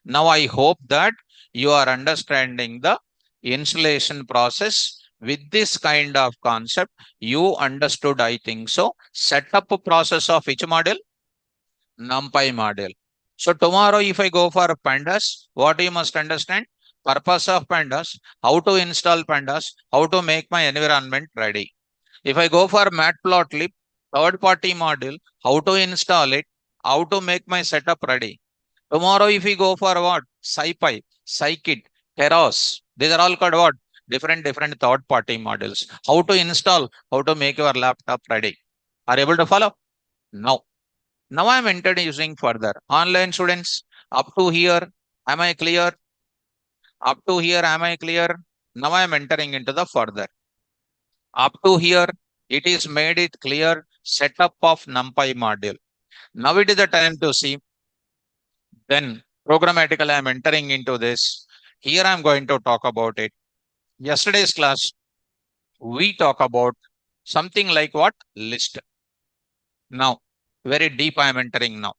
Now I hope that you are understanding the installation process with this kind of concept. You understood, I think so. Setup process of which model? NumPy model. So tomorrow if I go for pandas, what you must understand? Purpose of pandas, how to install pandas, how to make my environment ready. If I go for matplotlib, third party module, how to install it, how to make my setup ready. Tomorrow, if we go for what? SciPy, Scikit, Keras, these are all called what? Different third party models. How to install, how to make your laptop ready. Are you able to follow? No. Now I am introducing further. Online students, up to here, am I clear? Up to here, am I clear? Now I am entering into the further. Up to here, it is made it clear setup of NumPy module. Now it is the time to see. Then programmatically, I am entering into this. Here I am going to talk about it. Yesterday's class, we talk about something like what? List. Now, very deep I am entering now.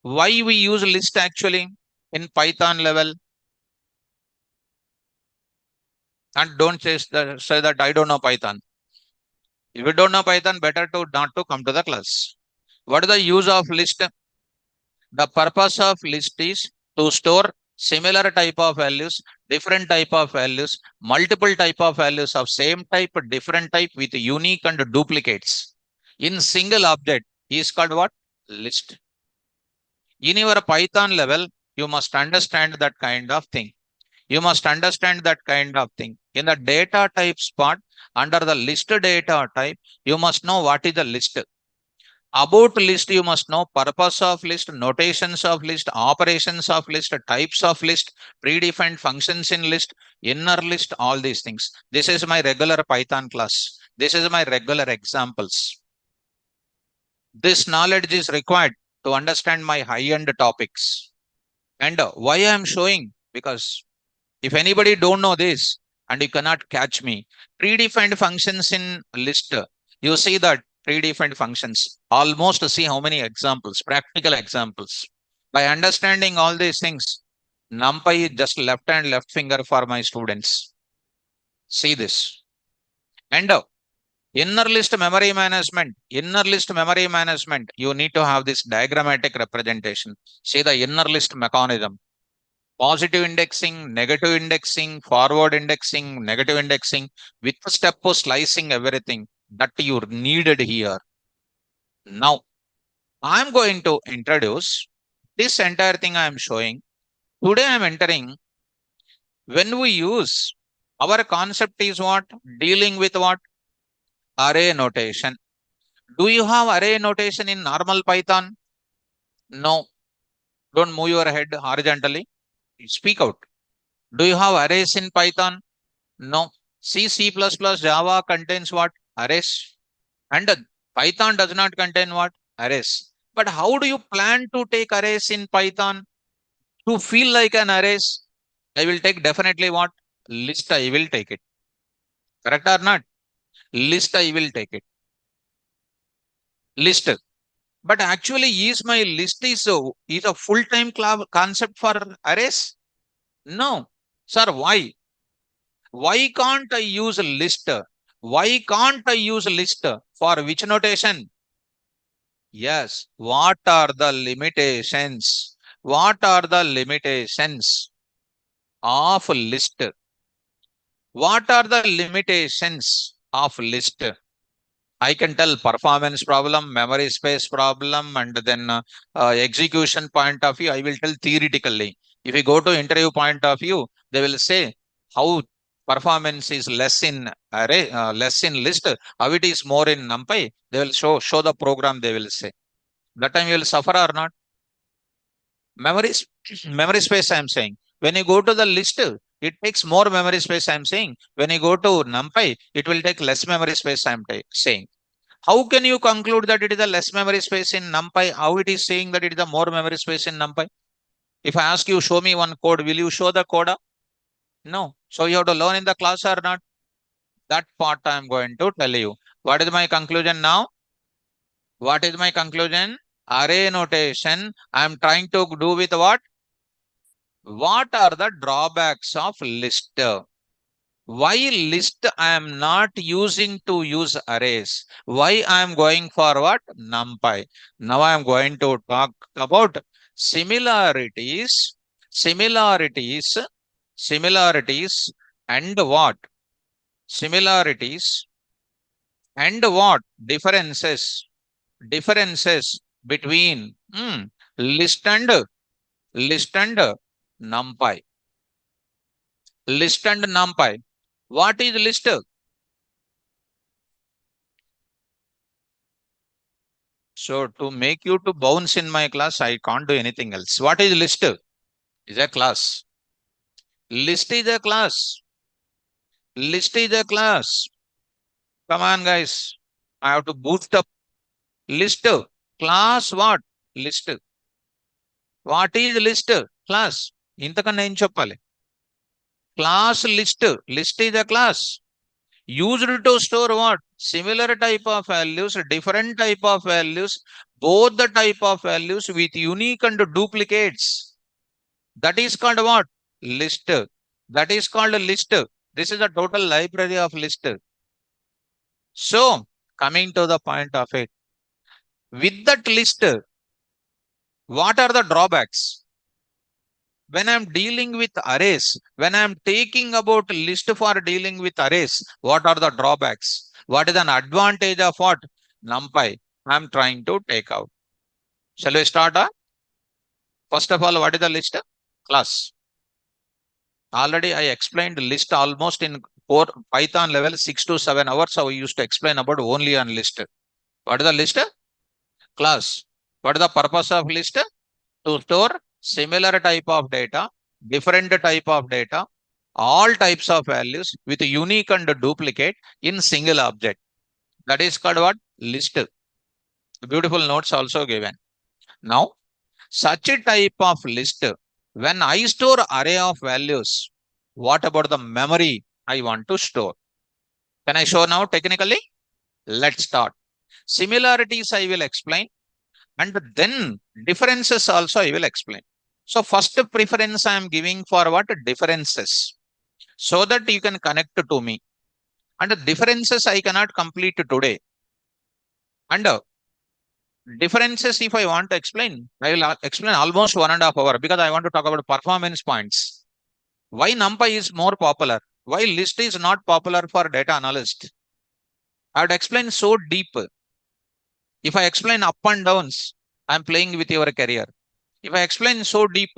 Why we use list actually in Python level? And don't say that I don't know Python. If you don't know Python, better to not to come to the class. What is the use of list? The purpose of list is to store similar type of values, different type of values, multiple type of values of same type, different type with unique and duplicates in single object is called what? List. In your Python level, you must understand that kind of thing. You must understand that kind of thing. In the data types part, under the list data type, you must know what is the list. About list, you must know purpose of list, notations of list, operations of list, types of list, predefined functions in list, inner list, all these things. This is my regular Python class. This is my regular examples. This knowledge is required to understand my high-end topics. And why I am showing? Because if anybody don't know this and you cannot catch me, predefined functions in list, you see that predefined functions, almost see how many examples, practical examples. By understanding all these things, NumPy is just left hand, left finger for my students. See this. And inner list memory management, you need to have this diagrammatic representation. See the inner list mechanism. Positive indexing, negative indexing, forward indexing, negative indexing, with the step of slicing everything that you needed here. Now, I'm going to introduce this entire thing I am showing. Today I am entering, when we use, our concept is what? Dealing with what? Array notation. Do you have array notation in normal Python? No. Don't move your head horizontally. Speak out. Do you have arrays in Python? No. C++, Java contains what? Arrays. And Python does not contain what? Arrays. But how do you plan to take arrays in Python? To feel like an arrays, I will take definitely what? List I will take it. Correct or not? List I will take it. List. But actually, is my list is a full-time concept for arrays? No. Sir, why? Why can't I use a list? Why can't I use a list? For which notation? Yes. What are the limitations? What are the limitations of list? What are the limitations of list? I can tell performance problem, memory space problem, and then execution point of view. I will tell theoretically. If you go to interview point of view, they will say how performance is less in array, less in list, how it is more in Numpy. They will show the program. They will say that time you will suffer or not. Memory memory space. I am saying when you go to the list, it takes more memory space. I am saying when you go to Numpy, it will take less memory space. I am saying. How can you conclude that it is a less memory space in NumPy? How it is saying that it is a more memory space in NumPy? If I ask you, show me one code, will you show the code? No. So you have to learn in the class or not? That part I am going to tell you. What is my conclusion now? What is my conclusion? Array notation. I am trying to do with what? What are the drawbacks of list? Why list I am not using to use arrays? Why I am going for what? NumPy. Now I am going to talk about similarities, similarities, similarities and what? Similarities and what? Differences, differences between list and NumPy. List and NumPy. What is list? So to make you to bounce in my class, I can't do anything else. What is list? Is a class. List is a class. List is a class. Come on, guys. I have to boost up. List. Class what? List. What is list? Class. ఇంతకన్నా ఏం చెప్పాలి? Class list. List is a class. Used to store what? Similar type of values, different type of values, both the type of values with unique and duplicates. That is called what? List. That is called a list. This is a total library of list. So, coming to the point of it, with that list, what are the drawbacks? When I'm dealing with arrays, when I'm taking about list for dealing with arrays, what are the drawbacks? What is an advantage of what? NumPy. I'm trying to take out. Shall we start? First of all, what is the list? Class. Already I explained list almost in Python level 6 to 7 hours. I used to explain about only on list. What is the list? Class. What is the purpose of list? To store similar type of data, different type of data, all types of values with unique and duplicate in single object. That is called what? List. Beautiful notes also given. Now, such a type of list, when I store array of values, what about the memory I want to store? Can I show now technically? Let's start. Similarities I will explain, and then differences also I will explain. So first preference I am giving for what? Differences, so that you can connect to me. And differences I cannot complete today. And differences, if I want to explain, I will explain almost 1.5 hours, because I want to talk about performance points. Why NumPy is more popular? Why list is not popular for data analyst? I would explain so deep. If I explain up and downs, I'm playing with your career. If I explain so deep,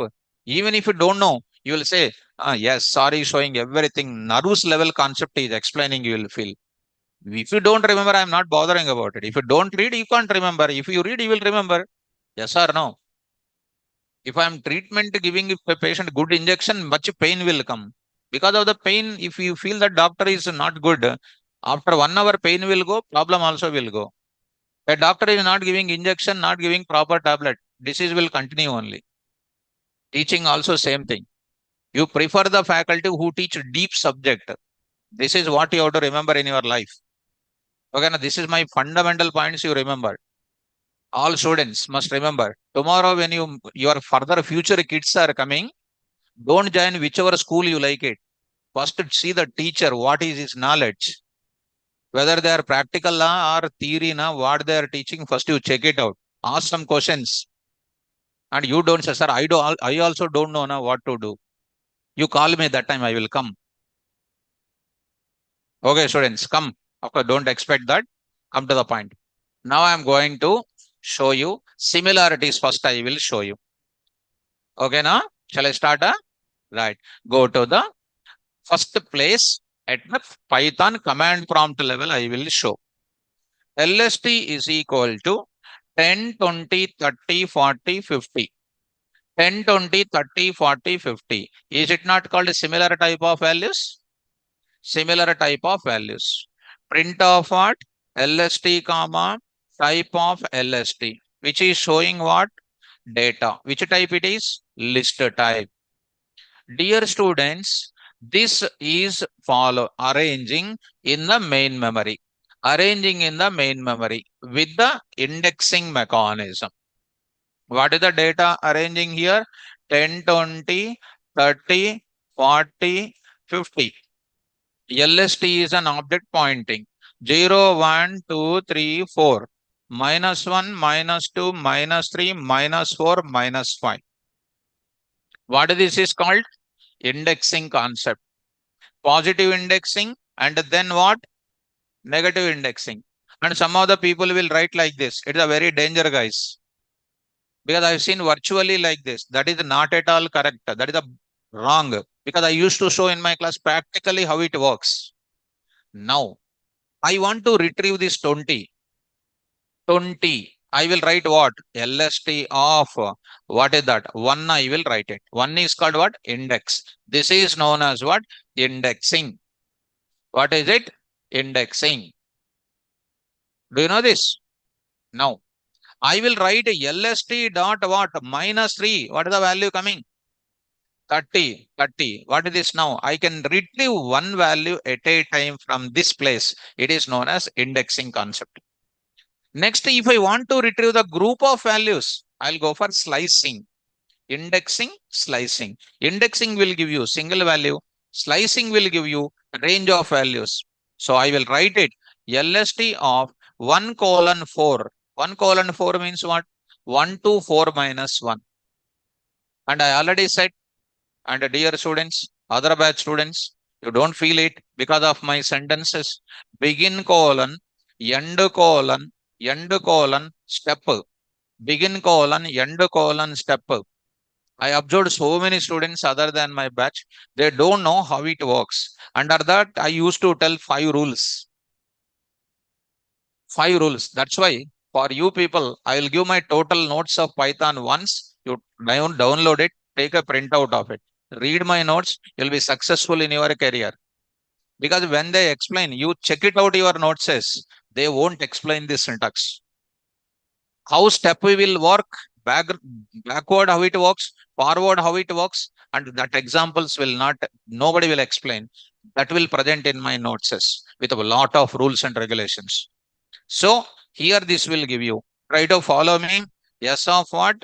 Even if you don't know, you will say, yes, sorry, showing everything. Nervous level concept is explaining, you will feel. If you don't remember, I'm not bothering about it. If you don't read, you can't remember. If you read, you will remember. Yes or no? If I'm treatment giving a patient good injection, much pain will come. Because of the pain, if you feel that doctor is not good, after 1 hour pain will go, problem also will go. A doctor is not giving injection, not giving proper tablet, disease will continue only. Teaching also same thing. You prefer the faculty who teach deep subject. This is what you have to remember in your life. Okay, now this is my fundamental points you remember. All students must remember. Tomorrow when your further future kids are coming, don't join whichever school you like it. First see the teacher, what is his knowledge. Whether they are practical law or theory na, what they are teaching, first you check it out. Ask some questions. And you don't say, sir, I also don't know na, what to do. You call me that time, I will come. Okay, students, come. Of course, don't expect that. Come to the point. Now I am going to show you similarities. First, I will show you. Okay, now shall I start? Right. Go to the first place at the Python command prompt level. I will show. LST is equal to 10, 20, 30, 40, 50. 10, 20, 30, 40, 50. Is it not called a similar type of values? Similar type of values. Print of what? LST comma type of LST, which is showing what? Data. Which type it is? List type. Dear students, this is follow arranging in the main memory. Arranging in the main memory with the indexing mechanism. What is the data arranging here? 10, 20, 30, 40, 50. LST is an object pointing 0, 1, 2, 3, 4, -1, -2, -3, -4, -5. What this is called? Indexing concept. Positive indexing and then what? Negative indexing. And some of the people will write like this. It is a very danger, guys. Because I've seen virtually like this. That is not at all correct. That is a wrong. Because I used to show in my class practically how it works. Now, I want to retrieve this 20. 20. I will write what? LST of what is that? 1 I will write it. 1 is called what? Index. This is known as what? Indexing. What is it? Indexing. Do you know this? Now, I will write LST dot what? -3. What is the value coming? 30. 30. What is this now? I can retrieve one value at a time from this place. It is known as indexing concept. Next, if I want to retrieve the group of values, I'll go for slicing. Indexing, slicing. Indexing will give you single value. Slicing will give you range of values. So I will write it LST of 1:4. 1:4 means what? 1 to 4 minus 1. And I already said, and dear students, other batch students, you don't feel it because of my sentences. Begin colon, end colon, end colon, step. Begin colon, end colon, step. I observed so many students other than my batch, they don't know how it works. Under that, I used to tell 5 rules. 5 rules. That's why for you people, I will give my total notes of Python once. You download it, take a printout of it. Read my notes, you'll be successful in your career. Because when they explain, you check it out your notes says, they won't explain this syntax. How step we will work, backward how it works, forward how it works, and that examples will not, nobody will explain. That will present in my notes with a lot of rules and regulations. So here this will give you. Try to follow me. S of what?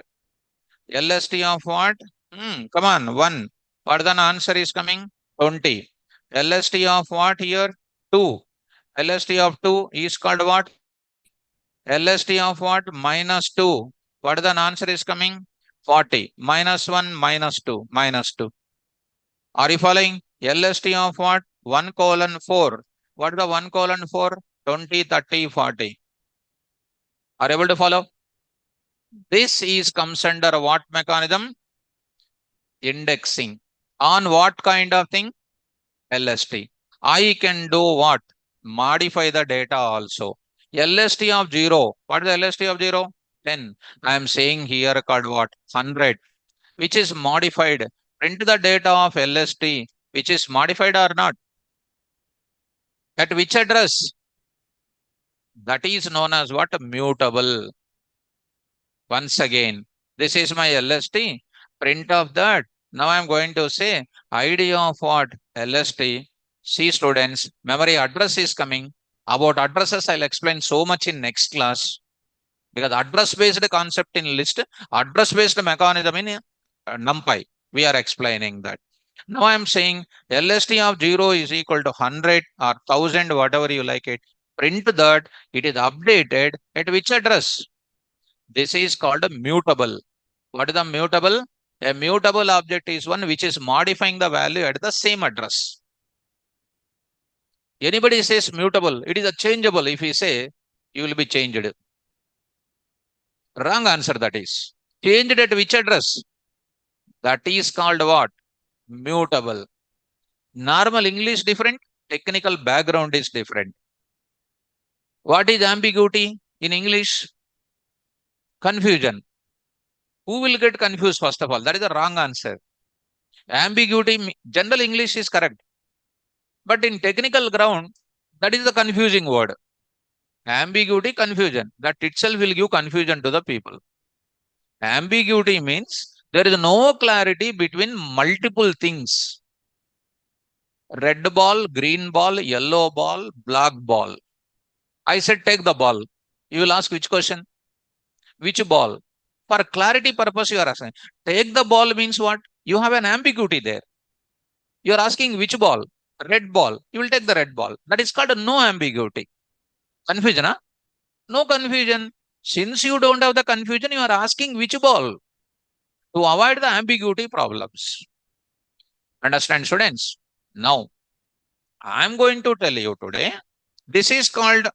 LST of what? Come on, 1. What the answer is coming? 20. LST of what here? 2. LST of 2 is called what? LST of what? -2. What the answer is coming? 40. -1, -2, -2. Are you following? LST of what? 1:4. What the 1:4? 20, 30, 40. Are you able to follow? This is comes under what mechanism? Indexing. On what kind of thing? LST. I can do what? Modify the data also. LST of 0. What is the LST of 0? 10. I am saying here called what? 100, which is modified. Print the data of LST, which is modified or not. At which address? That is known as what? Mutable. Once again, this is my LST. Print of that. Now I am going to say ID of what? LST. See students, memory address is coming. About addresses, I'll explain so much in next class. Because address based concept in list, address based mechanism in Numpy, we are explaining that. Now I am saying LST of 0 is equal to 100 or 1000, whatever you like it. Print that it is updated at which address? This is called a mutable. What is the mutable? A mutable object is one which is modifying the value at the same address. Anybody says mutable, it is a changeable. If we say, you will be changed. Wrong answer that is. Changed at which address? That is called what? Mutable. Normal English different, technical background is different. What is ambiguity in English? Confusion. Who will get confused first of all? That is the wrong answer. Ambiguity, general English is correct. But in technical ground, that is the confusing word. Ambiguity, confusion. That itself will give confusion to the people. Ambiguity means there is no clarity between multiple things. Red ball, green ball, yellow ball, black ball. I said take the ball. You will ask which question? Which ball? For clarity purpose, you are asking. Take the ball means what? You have an ambiguity there. You are asking which ball? Red ball. You will take the red ball. That is called no ambiguity. Confusion, huh? No confusion. Since you don't have the confusion, you are asking which ball to avoid the ambiguity problems. Understand, students? Now, I am going to tell you today. This is called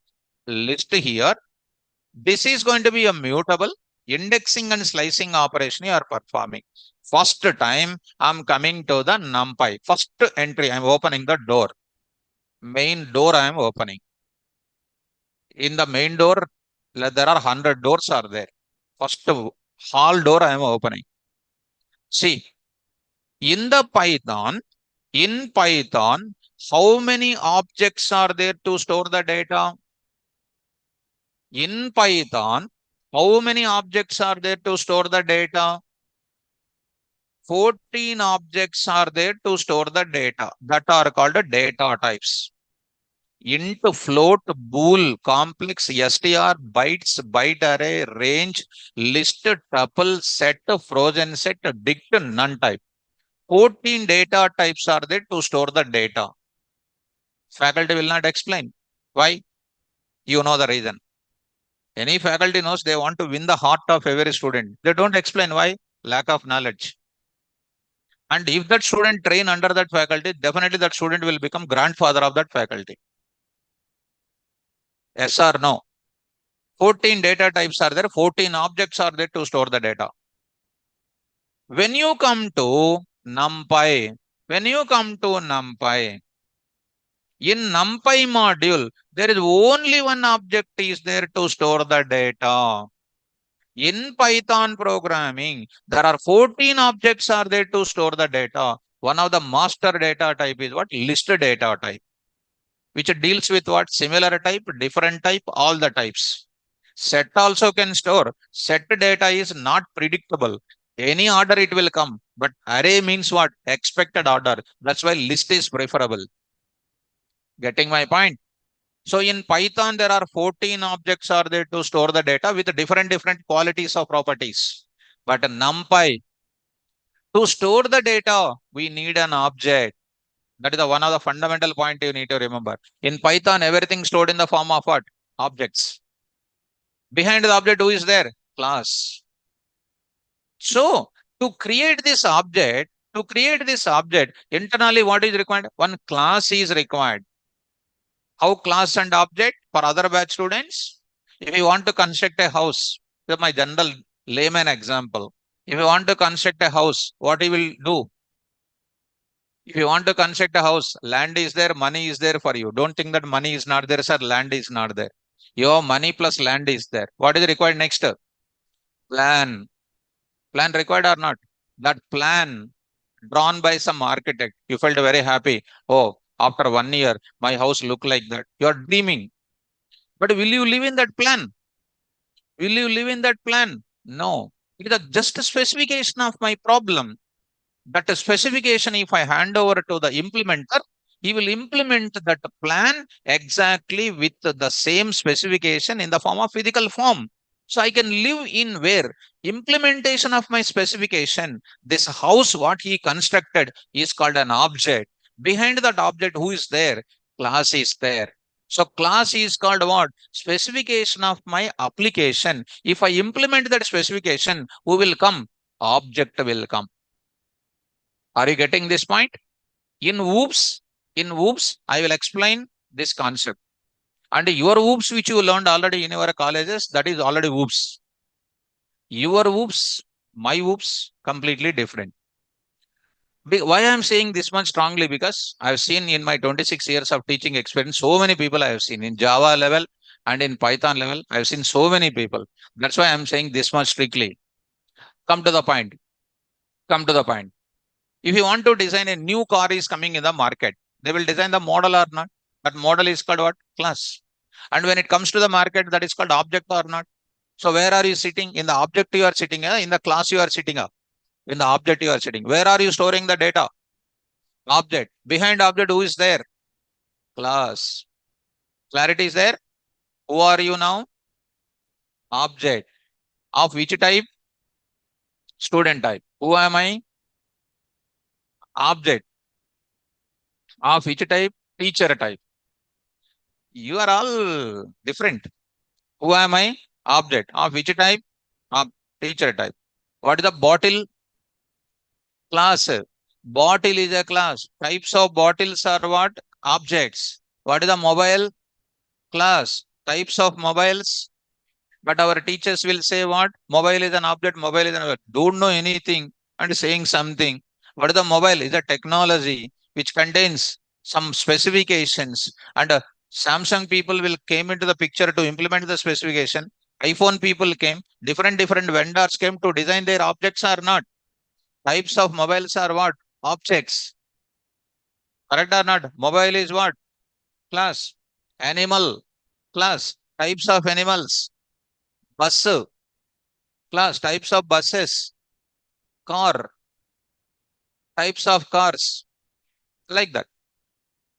list here. This is going to be a mutable. Indexing and slicing operation you are performing. First time I'm coming to the Numpy. First entry, I'm opening the door. Main door I am opening. In the main door, there are 100 doors are there. First hall door I am opening. See, in Python, how many objects are there to store the data? In Python, how many objects are there to store the data? 14 objects are there to store the data that are called data types. Int, float, bool, complex, str, bytes, byte array, range, list, tuple, set, frozen set, dict, none type. 14 data types are there to store the data. Faculty will not explain. Why? You know the reason. Any faculty knows they want to win the heart of every student. They don't explain why. Lack of knowledge. And if that student train under that faculty, definitely that student will become grandfather of that faculty. Yes or no? 14 data types are there, 14 objects are there to store the data. When you come to Numpy, in Numpy module, there is only one object is there to store the data. In Python programming, there are 14 objects are there to store the data. One of the master data type is what? List data type, which deals with what? Similar type, different type, all the types. Set also can store. Set data is not predictable. Any order it will come. But array means what? Expected order. That's why list is preferable. Getting my point? So in Python, there are 14 objects are there to store the data with different qualities of properties. But NumPy, to store the data, we need an object. That is one of the fundamental point you need to remember. In Python, everything stored in the form of what? Objects. Behind the object, who is there? Class. So to create this object, internally what is required? One class is required. How class and object for other batch students? If you want to construct a house, this is my general layman example. If you want to construct a house, what you will do? If you want to construct a house, land is there, money is there for you. Don't think that money is not there, sir. Land is not there. Your money plus land is there. What is required next? Plan. Plan required or not? That plan drawn by some architect. You felt very happy. Oh, after 1 year, my house look like that. You are dreaming. But will you live in that plan? Will you live in that plan? No. It is just a specification of my problem. That specification, if I hand over to the implementer, he will implement that plan exactly with the same specification in the form of physical form. So I can live in where implementation of my specification, this house, what he constructed is called an object. Behind that object, who is there? Class is there. So class is called what? Specification of my application. If I implement that specification, who will come? Object will come. Are you getting this point? In whoops, I will explain this concept. And your whoops, which you learned already in your colleges, that is already whoops. Your whoops, my whoops, completely different. Why I am saying this much strongly? Because I've seen in my 26 years of teaching experience, so many people I have seen in Java level and in Python level. I've seen so many people. That's why I'm saying this much strictly. Come to the point. Come to the point. If you want to design a new car is coming in the market, they will design the model or not. That model is called what? Class. And when it comes to the market, that is called object or not. So where are you sitting? In the object you are sitting, in the class you are sitting up. In the object you are sitting. Where are you storing the data? Object. Behind object, who is there? Class. Clarity is there? Who are you now? Object. Of which type? Student type. Who am I? Object. Of which type? Teacher type. You are all different. Who am I? Object. Of which type? Of teacher type. What is the bottle? Class. Bottle is a class. Types of bottles are what? Objects. What is the mobile? Class. Types of mobiles. But our teachers will say what? Mobile is an object. Mobile is an object. Don't know anything and saying something. What is the mobile? Is a technology which contains some specifications. And Samsung people will came into the picture to implement the specification. iPhone people came. Different vendors came to design their objects or not. Types of mobiles are what? Objects. Correct or not? Mobile is what? Class. Animal. Class. Types of animals. Bus. Class. Types of buses. Car. Types of cars. Like that.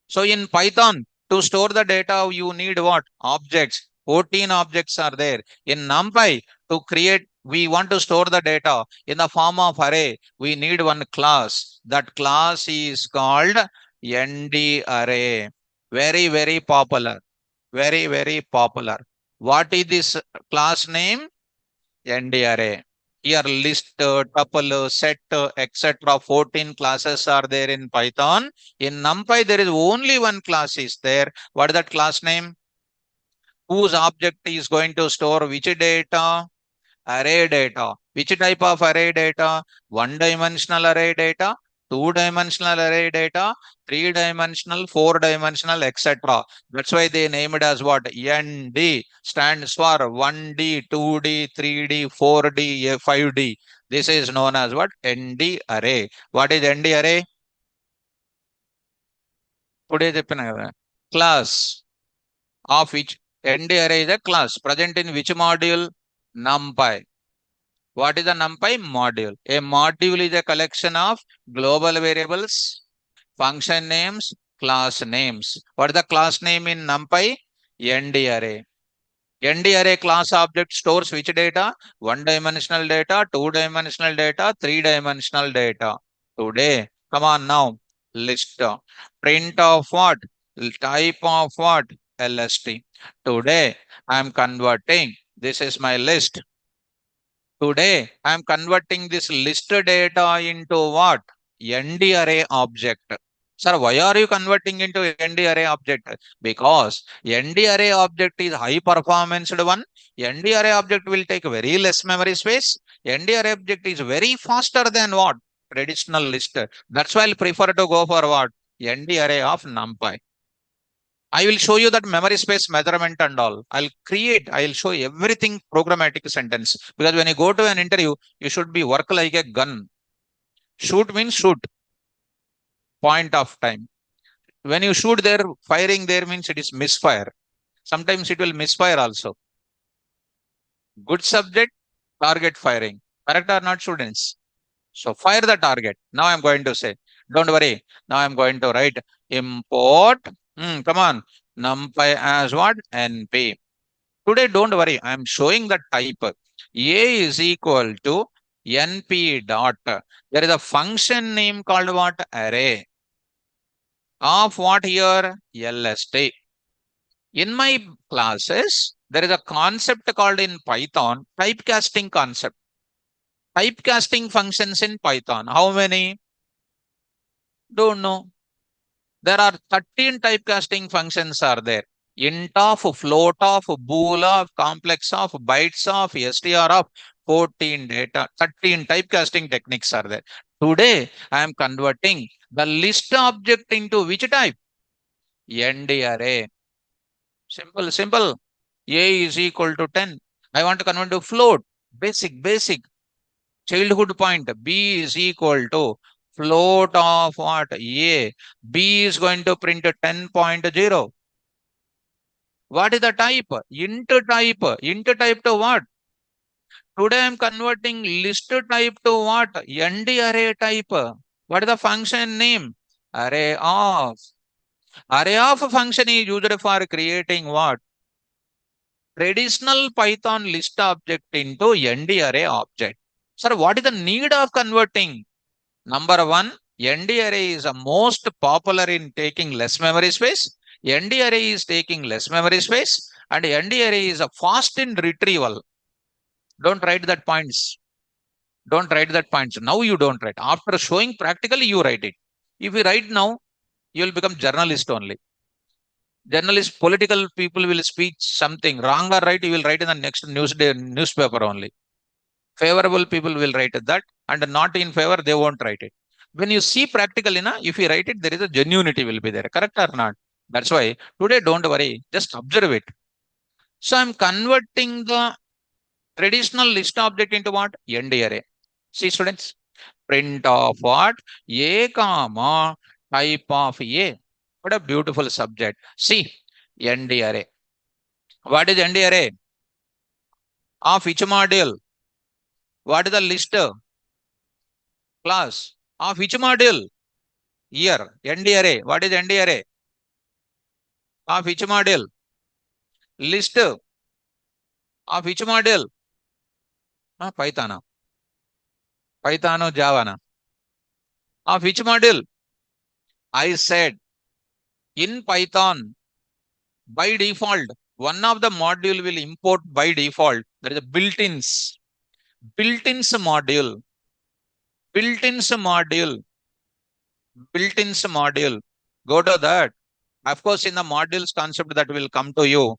So in Python, to store the data, you need what? Objects. 14 objects are there. In Numpy, to create, we want to store the data in the form of array. We need one class. That class is called ND array. Very popular. Very popular. What is this class name? ND array. Here list, tuple, set, etc. 14 classes are there in Python. In Numpy, there is only one class is there. What is that class name? Whose object is going to store which data? Array data. Which type of array data? One-dimensional array data, two-dimensional array data, three-dimensional, four-dimensional, etc. That's why they named it as what? ND stands for 1D, 2D, 3D, 4D, 5D. This is known as what? ND array. What is ND array? Today చెప్పిన కదా. Class of which ND array is a class present in which module? Numpy. What is the Numpy module? A module is a collection of global variables, function names, class names. What is the class name in Numpy? ND array. ND array class object stores which data? One-dimensional data, two-dimensional data, three-dimensional data. Today, come on now, list. Print of what? Type of what? LST. Today, I am converting. This is my list. Today, I am converting this list data into what? ND array object. Sir, why are you converting into ND array object? Because ND array object is high performance one. ND array object will take very less memory space. ND array object is very faster than what? Traditional list. That's why I'll prefer to go for what? ND-array of NumPy. I will show you that memory space measurement and all. I'll show everything programmatic sentence. Because when you go to an interview, you should be work like a gun. Shoot means shoot. Point of time. When you shoot there, firing there means it is misfire. Sometimes it will misfire also. Good subject, target firing. Correct or not, students? So fire the target. Now I'm going to say, don't worry. Now I'm going to write import. Come on. NumPy as what? NP. Today, don't worry. I'm showing the type. A is equal to NP dot. There is a function name called what? Array. Of what here? LST. In my classes, there is a concept called in Python, typecasting concept. Typecasting functions in Python. How many? Don't know. There are 13 typecasting functions are there. Int of, float of, bool of, complex of, bytes of, str of, 14 data, 13 typecasting techniques are there. Today, I am converting the list object into which type? ND-array. Simple, simple. A is equal to 10. I want to convert to float. Basic. Childhood point. B is equal to float of what? A. B is going to print 10.0. What is the type? Int type. Int type to what? Today I am converting list type to what? ND-array type. What is the function name? Array of. Array of function is used for creating what? Traditional Python list object into ND-array object. Sir, what is the need of converting? Number one, ND-array is the most popular in taking less memory space. ND-array is taking less memory space, and ND-array is a fast in retrieval. Don't write that points. Don't write that points. Now you don't write. After showing practically, you write it. If you write now, you will become journalist only. Journalist, political people will speak something wrong or right. You will write in the next newspaper only. Favorable people will write that, and not in favor, they won't write it. When you see practically, if you write it, there is a genuinity will be there. Correct or not? That's why today, don't worry, just observe it. So I'm converting the traditional list object into what? ND-array. See, students, print of what? A comma type of A. What a beautiful subject. See, ND-array. What is ND-array? Of which module? What is the list? Class. Of which module? Here, ND-array. What is ND-array? Of which module? List. Of which module? Python. Python or Java. Of which module? I said in Python, by default, one of the module will import by default. There is a built-ins. Built-ins module. Built-ins module. Built-ins module. Go to that. Of course, in the modules concept that will come to you.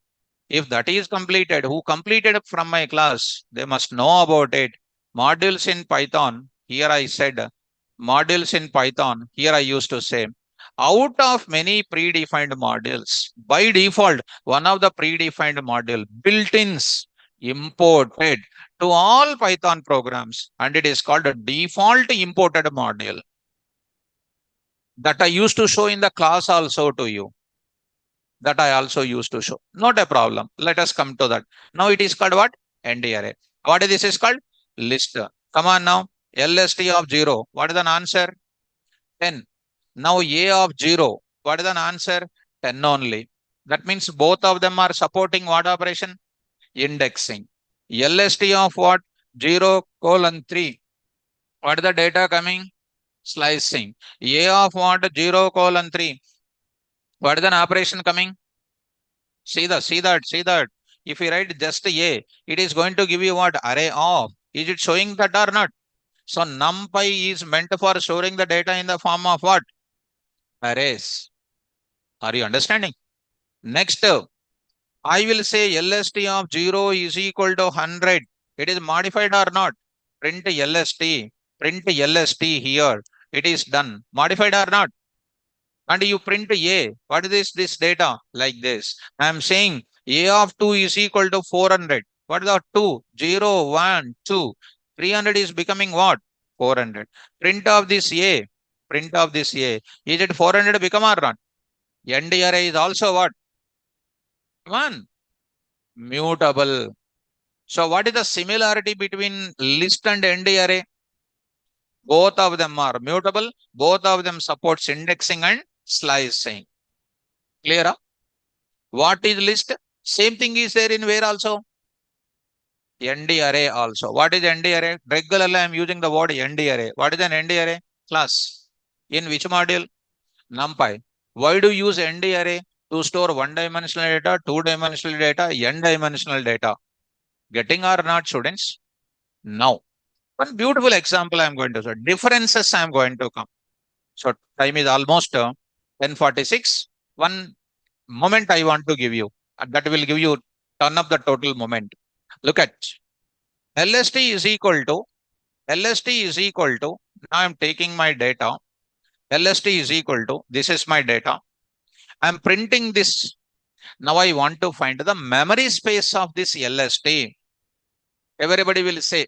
If that is completed, who completed from my class, they must know about it. Modules in Python, here I said, modules in Python, here I used to say, out of many predefined modules, by default, one of the predefined module, built-ins, imported to all Python programs, and it is called a default imported module. That I used to show in the class also to you. That I also used to show. Not a problem. Let us come to that. Now it is called what? ND-array. What is this is called? List. Come on now. LST of 0. What is an answer? 10. Now A of 0. What is an answer? 10 only. That means both of them are supporting what operation? Indexing. LST of what? 0:3. What is the data coming? Slicing. A of what? 0:3. What is an operation coming? See that. If you write just A, it is going to give you what? Array of. Is it showing that or not? So NumPy is meant for storing the data in the form of what? Arrays. Are you understanding? Next, I will say LST of 0 is equal to 100. It is modified or not? print LST, print LST here. It is done. Modified or not? And you print A. What is this data? Like this. I am saying A of 2 is equal to 400. What is the 2? 0, 1, 2. 300 is becoming what? 400. Print of this A. Print of this A. Is it 400 become or not? NDRA is also what? 1. Mutable. So what is the similarity between list and NDRA? Both of them are mutable. Both of them supports indexing and slicing. Clear? Up? What is list? Same thing is there in where also? NDRA also. What is NDRA? Regularly I am using the word NDRA. What is an NDRA? Class. In which module? Numpy. Why do you use NDRA? To store one-dimensional data, two-dimensional data, n-dimensional data. Getting or not, students? Now, one beautiful example I am going to show. Differences I am going to come. So time is almost 10:46. One moment I want to give you. And that will give you turn up the total moment. Look at LST is equal to LST is equal to. Now I'm taking my data. LST is equal to. This is my data. I'm printing this. Now I want to find the memory space of this LST. Everybody will say,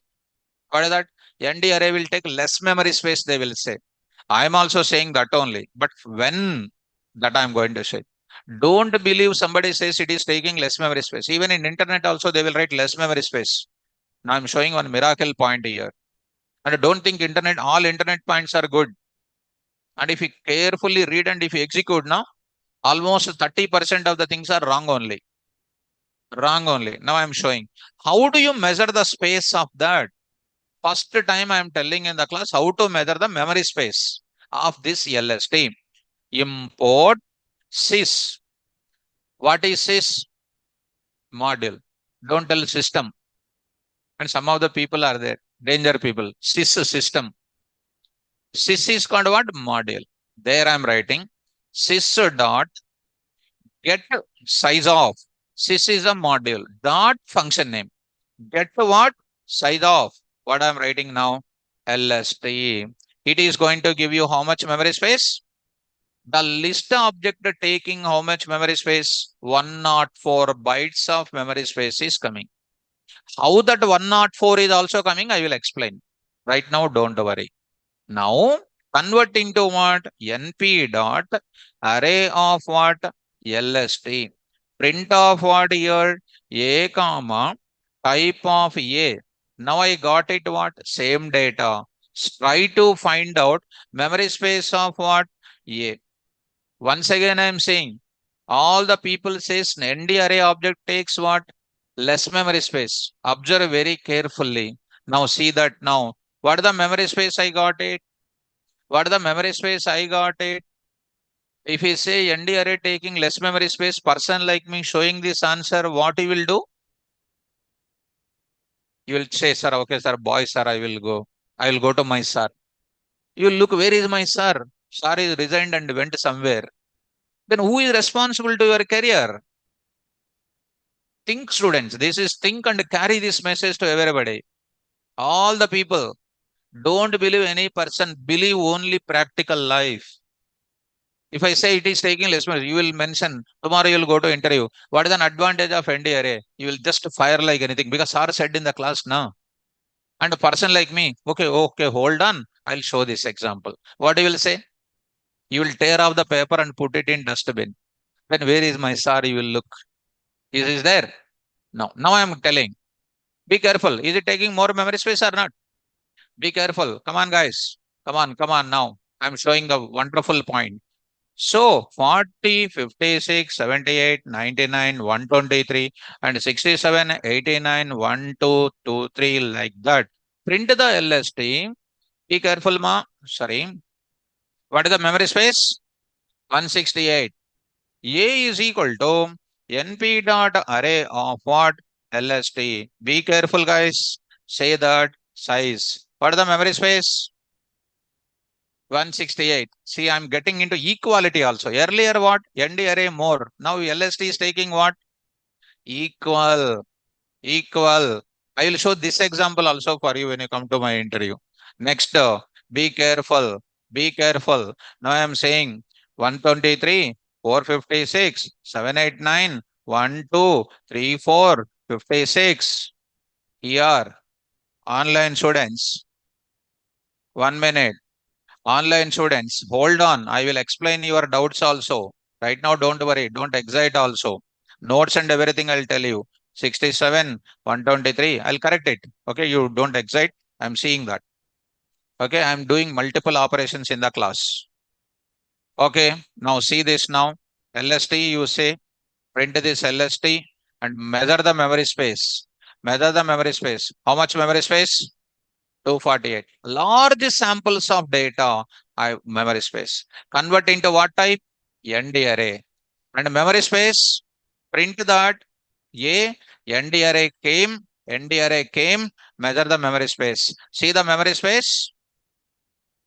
what is that? NDRA will take less memory space, they will say. I am also saying that only. But when that I am going to say. Don't believe somebody says it is taking less memory space. Even in internet also they will write less memory space. Now I'm showing one miracle point here. And I don't think internet, all internet points are good. And if you carefully read and if you execute now, almost 30% of the things are wrong only. Wrong only. Now I'm showing. How do you measure the space of that? First time I am telling in the class how to measure the memory space of this LST. Import sys. What is sys? Module. Don't tell system. And some of the people are there. Danger people. Sys system. Sys is called what? Module. There I am writing sys dot get size of. Sys is a module. Dot function name. Get what? Size of. What I am writing now? LST. It is going to give you how much memory space? The list object taking how much memory space? 104 bytes of memory space is coming. How that 104 is also coming, I will explain. Right now, don't worry. Now, convert into what? NP dot array of what? LST. Print of what here? A comma type of A. Now I got it what? Same data. Try to find out memory space of what? A. Once again I am saying, all the people says ND array object takes what? Less memory space. Observe very carefully. Now see that now. What is the memory space I got it? What is the memory space I got it? If you say ND array taking less memory space, person like me showing this answer, what you will do? You will say, sir, okay, sir, boy, sir, I will go. I will go to my sir. You will look, where is my sir? Sir is resigned and went somewhere. Then who is responsible to your career? Think, students. This is think and carry this message to everybody. All the people. Don't believe any person. Believe only practical life. If I say it is taking less memory, you will mention tomorrow you will go to interview. What is an advantage of ND array? You will just fire like anything because sir said in the class now. And a person like me, okay, hold on. I'll show this example. What you will say? You will tear off the paper and put it in dustbin. Then where is my sir? You will look. Is it there? No. Now I am telling. Be careful. Is it taking more memory space or not? Be careful. Come on, guys. Come on now. I'm showing the wonderful point. So 40, 56, 78, 99, 123 and 67, 89, 1, 2, 2, 3 like that. Print the LST. Be careful, ma. Sorry. What is the memory space? 168. A is equal to NP dot array of what? LST. Be careful, guys. Say that size. What is the memory space? 168. See, I'm getting into equality also. Earlier what? ND array more. Now LST is taking what? Equal. Equal. I will show this example also for you when you come to my interview. Next, be careful. Be careful. Now I am saying 123, 456, 789, 1, 2, 3, 4, 56. Here, online students. 1 minute. Online students, hold on. I will explain your doubts also. Right now, don't worry. Don't excite also. Notes and everything I'll tell you. 67, 123. I'll correct it. Okay, you don't excite. I'm seeing that. Okay, I'm doing multiple operations in the class. Okay, now see this now. LST, you say, print this LST and measure the memory space. Measure the memory space. How much memory space? 248. Large samples of data, memory space. Convert into what type? ND array. And memory space, print that ND array came, ND array came, measure the memory space. See the memory space?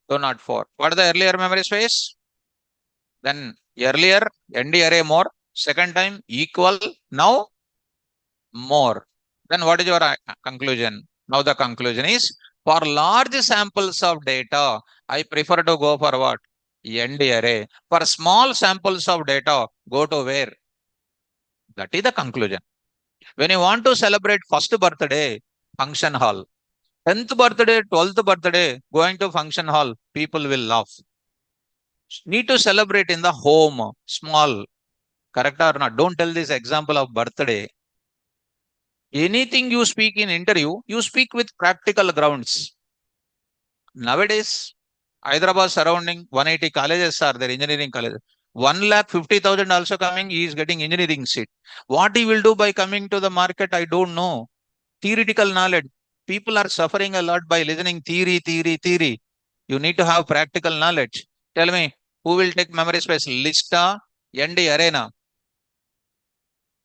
204. What is the earlier memory space? Then earlier ND array more, second time equal, now more. Then what is your conclusion? Now the conclusion is, for large samples of data, I prefer to go for what? ND array. For small samples of data, go to where? That is the conclusion. When you want to celebrate first birthday, function hall. 10th birthday, 12th birthday, going to function hall, people will laugh. Need to celebrate in the home, small. Correct or not? Don't tell this example of birthday. Anything you speak in interview, you speak with practical grounds. Nowadays, Hyderabad surrounding 180 colleges are there, engineering colleges. 1,50,000 also coming, he is getting engineering seat. What he will do by coming to the market, I don't know. Theoretical knowledge. People are suffering a lot by listening theory, theory, theory. You need to have practical knowledge. Tell me, who will take memory space? Lista, ND Arena.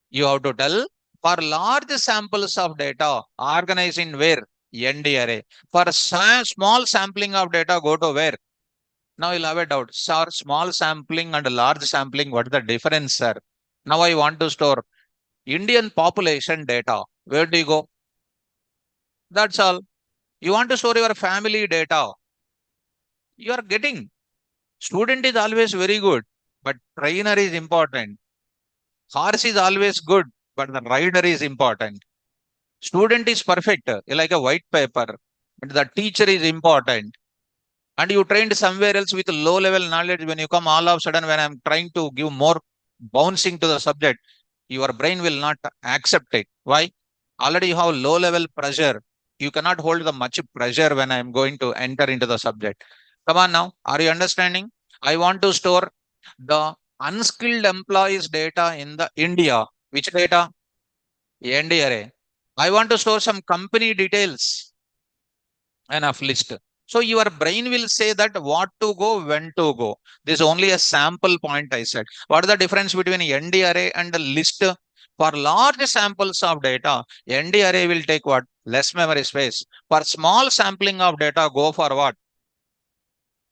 You have to tell for large samples of data, organize in where? ND array. For small sampling of data, go to where? Now you'll have a doubt. Sir, small sampling and large sampling, what is the difference, sir? Now I want to store Indian population data. Where do you go? That's all. You want to store your family data. You are getting. Student is always very good, but trainer is important. Horse is always good, but the rider is important. Student is perfect, like a white paper, but the teacher is important. And you trained somewhere else with low level knowledge. When you come all of a sudden, when I'm trying to give more bouncing to the subject, your brain will not accept it. Why? Already you have low level pressure. You cannot hold the much pressure when I'm going to enter into the subject. Come on now. Are you understanding? I want to store the unskilled employees data in the India. Which data? ND array. I want to store some company details, enough list. So your brain will say that what to go, when to go. This is only a sample point I said. What is the difference between ND array and the list? For large samples of data, ND array will take what? Less memory space. For small sampling of data, go for what?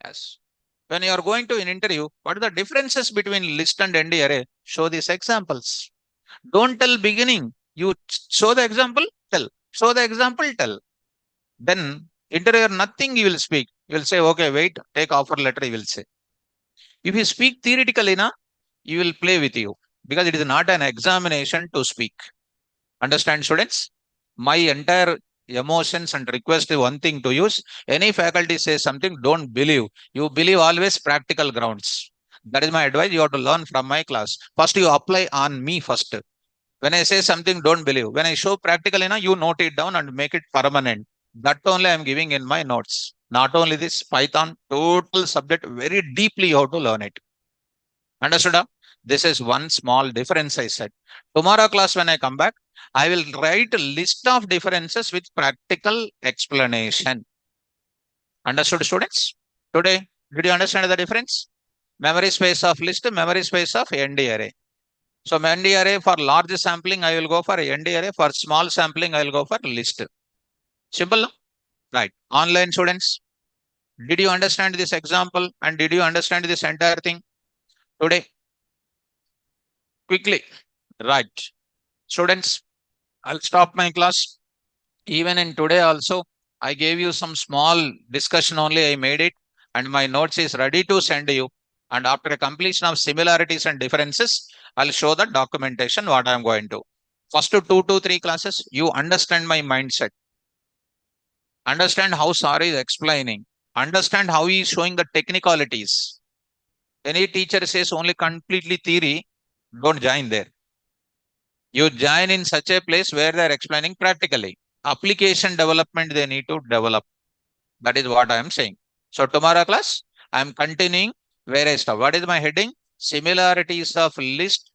Yes. When you are going to an interview, what are the differences between list and ND array? Show these examples. Don't tell beginning. You show the example, tell. Show the example, tell. Then interviewer, nothing you will speak. You will say, okay, wait, take offer letter, you will say. If you speak theoretically, na, you will play with you because it is not an examination to speak. Understand, students? My entire emotions and request is one thing to use. Any faculty says something, don't believe. You believe always practical grounds. That is my advice. You have to learn from my class. First, you apply on me first. When I say something, don't believe. When I show practical, you note it down and make it permanent. That only I am giving in my notes. Not only this, Python, total subject, very deeply you have to learn it. Understood? This is one small difference I said. Tomorrow class when I come back, I will write a list of differences with practical explanation. Understood, students? Today, did you understand the difference? Memory space of list, memory space of ND array. So ND array for large sampling, I will go for ND array. For small sampling, I will go for list. Simple, no? Right. Online students, did you understand this example and did you understand this entire thing today? Quickly. Right. Students, I'll stop my class. Even in today also, I gave you some small discussion only. I made it, and my notes is ready to send you. And after a completion of similarities and differences, I'll show the documentation what I'm going to. First 2 to 3 classes, you understand my mindset, understand how Sari is explaining, understand how he is showing the technicalities. Any teacher says only completely theory, don't join there. You join in such a place where they're explaining practically. Application development they need to develop. That is what I am saying. So tomorrow class, I am continuing where I stop. What is my heading? Similarities of list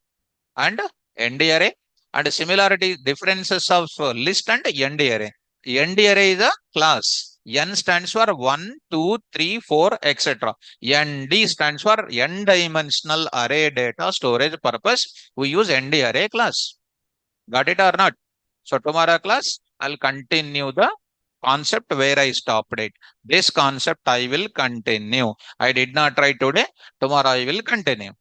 and ND array, and similarity differences of list and ND array. ND array is a class. N stands for 1, 2, 3, 4, etc. ND stands for n dimensional array data storage purpose. We use ND array class. Got it or not? So tomorrow class, I'll continue the concept where I stopped it. This concept I will continue. I did not try today. Tomorrow I will continue.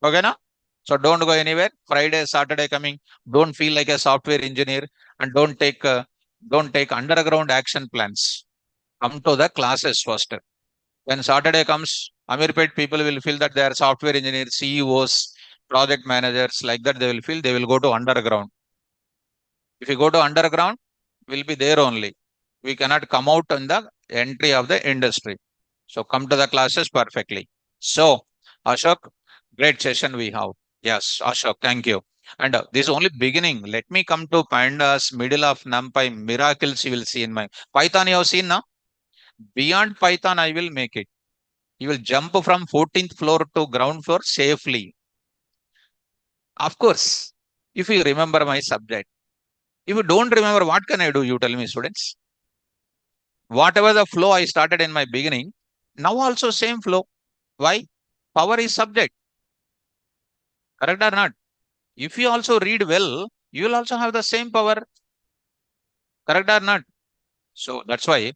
Okay, now? So don't go anywhere. Friday, Saturday coming. Don't feel like a software engineer, and don't take underground action plans. Come to the classes first. When Saturday comes, Amirpet people will feel that they are software engineers, CEOs, project managers, like that. They will feel they will go to underground. If you go to underground, we'll be there only. We cannot come out in the entry of the industry. So come to the classes perfectly. So, Ashok, great session we have. Yes, Ashok, thank you. And this is only beginning. Let me come to Pandas, middle of NumPy, miracles you will see in my Python. You have seen now. Beyond Python, I will make it. You will jump from 14th floor to ground floor safely. Of course, if you remember my subject. If you don't remember, what can I do? You tell me, students. Whatever the flow I started in my beginning, now also same flow. Why? Power is subject. Correct or not? If you also read well, you will also have the same power. Correct or not? So that's why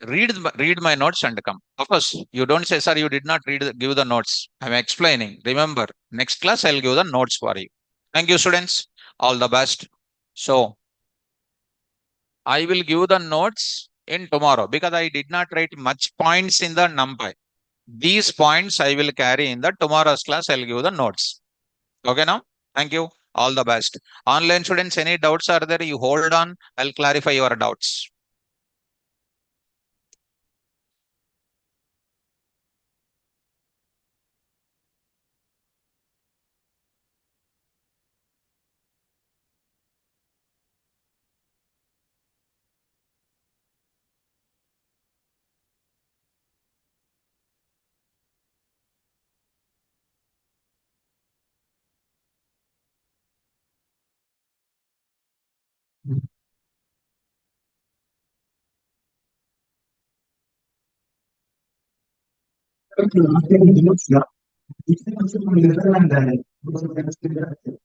read my notes and come. Of course, you don't say, sir, you did not give the notes. I'm explaining. Remember, next class I'll give the notes for you. Thank you, students. All the best. So I will give the notes in tomorrow because I did not write much points in the NumPy. These points I will carry in the tomorrow's class. I'll give the notes. Okay now? Thank you. All the best. Online students, any doubts are there? You hold on. I'll clarify your doubts.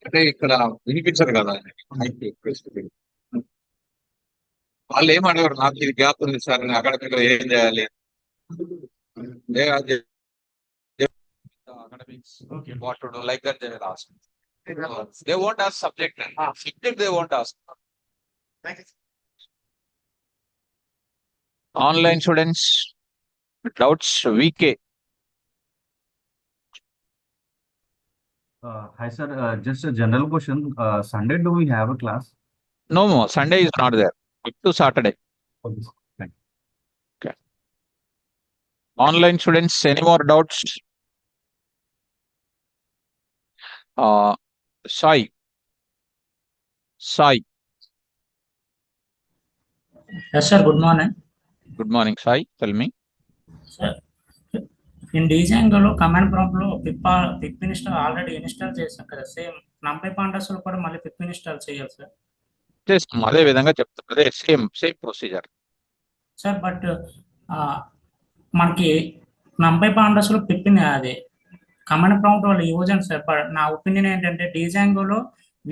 అంటే ఇక్కడ వినిపించరు కదా mic ఎక్కువ. వాళ్ళు ఏమడగరు, నాకు ఇది gap ఉంది sir, academic లో ఏం చేయాలి? Academics, what to do, like that they will ask. They won't ask subject. Subject they won't ask. Online students, doubts, VK. Hi sir, just a general question. Sunday, do we have a class? No more. Sunday is not there. Up to Saturday. Okay. Thank Okay. Online students, any more doubts? Sai. Sai. Yes, sir. Good morning. Good morning, Sai. Tell me. Sir, in Django command prompt లో పిప్ install already install చేసాం కదా, same నంపై pandas లో కూడా మళ్ళీ పిప్ install చేయాలి sir. అదే విధంగా చెప్తారు, అదే సేమ్ ప్రొసీజర్ సార్. బట్ మనకి నంపై పాండాస్ లో పిప్ అది కమాండ్ ప్రాంప్ట్ వాళ్ళు యూజ్ అని సార్. నా ఒపీనియన్ ఏంటంటే డిజాంగోలో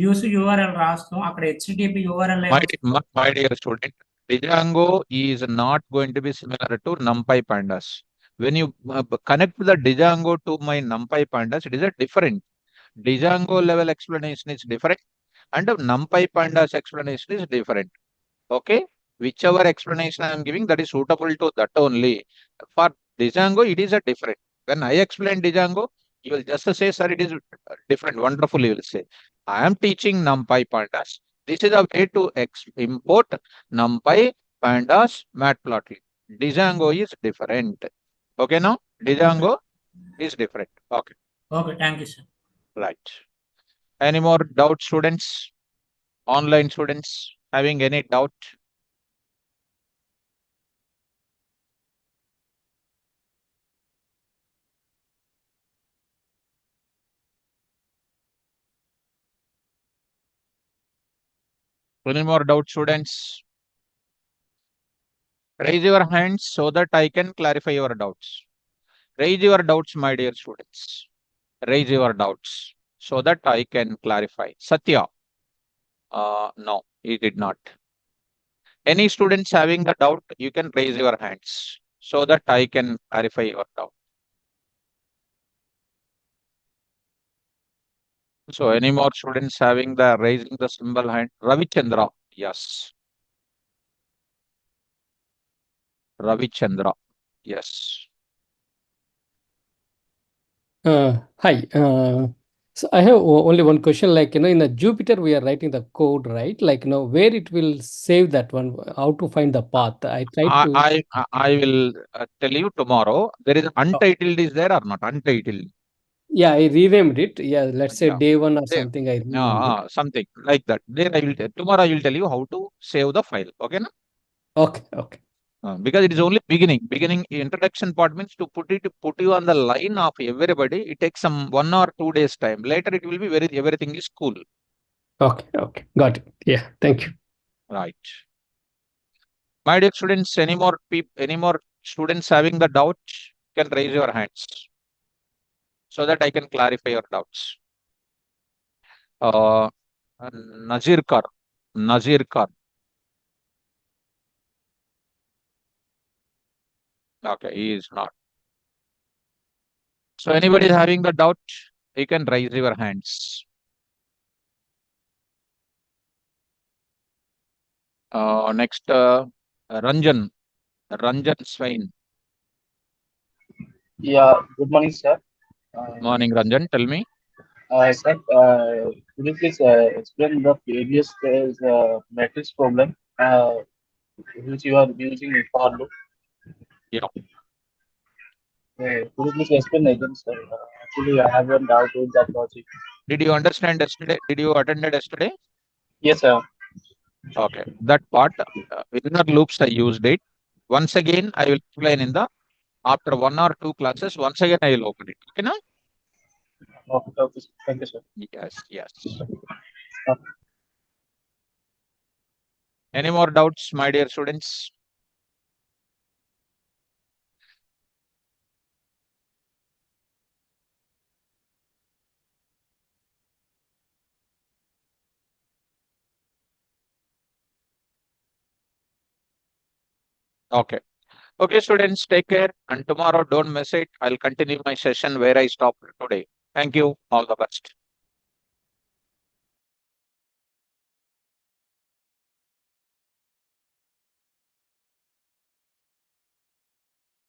వ్యూస్ యూఆర్ఎల్ రాస్తాం, అక్కడ HTTP URL. My dear student, Django is not going to be similar to NumPy pandas. When you connect the Django to my NumPy pandas, it is a different. Django level explanation is different and NumPy pandas explanation is different. Okay, whichever explanation I am giving, that is suitable to that only. For Django, it is a different. When I explain Django, you will just say, sir, it is different. Wonderful, you will say. I am teaching NumPy pandas. This is a way to import NumPy pandas matplotlib. Django is different. Okay, now Django is different. Okay, Okay, thank you, sir. right. Any more doubt, students? Online students having any doubt? Any more doubt, students? Raise your hands so that I can clarify your doubts. Raise your doubts, my dear students. Raise your doubts so that I can clarify. Satya, no, he did not. Any students having the doubt, you can raise your hands so that I can clarify your doubt. So, any more students having the raising the symbol hand? Ravichandra, yes. Ravichandra, yes. Hi. So I have only one question. Like, in the Jupyter, we are writing the code, right? Like, where it will save that one, how to find the path. I tried to. I will tell you tomorrow. There is untitled is there or not? Untitled. Yeah, I renamed it. Yeah, let's say Yeah. day one or There. something. I renamed it. Something like that. There I will tomorrow I will tell you how to save the file. Okay, na? Okay, okay. Because it is only beginning. Beginning introduction part means to put you on the line of everybody. It takes some 1 or 2 days time. Later it will be everything is cool. Okay, okay. Got it. Yeah, thank you. Right. My dear students, any more students having the doubt, can raise your hands so that I can clarify your doubts. Uh, Nazir Kar. Nazir Kar. Okay, he is not. So anybody is having the doubt, you can raise your hands. Next, Ranjan. Ranjan Swain. Yeah, good morning, sir. Morning, Ranjan. Tell me. Sir, could you please explain the previous matrix problem which you are using for loop? Yeah. Could you please explain again, sir? Actually, I have a doubt with that logic. Did you understand yesterday? Did you attend yesterday? Yes, sir. Okay. That part, inner loops, I used it. Once again, I will explain after 1 or 2 classes. Once again, I will open it. Okay, now? Okay, okay, thank you, sir. Yes, yes. Okay. Any more doubts, my dear students? Okay. Okay, students, take care. And tomorrow, don't miss it. I'll continue my session where I stopped today. Thank you. All the best.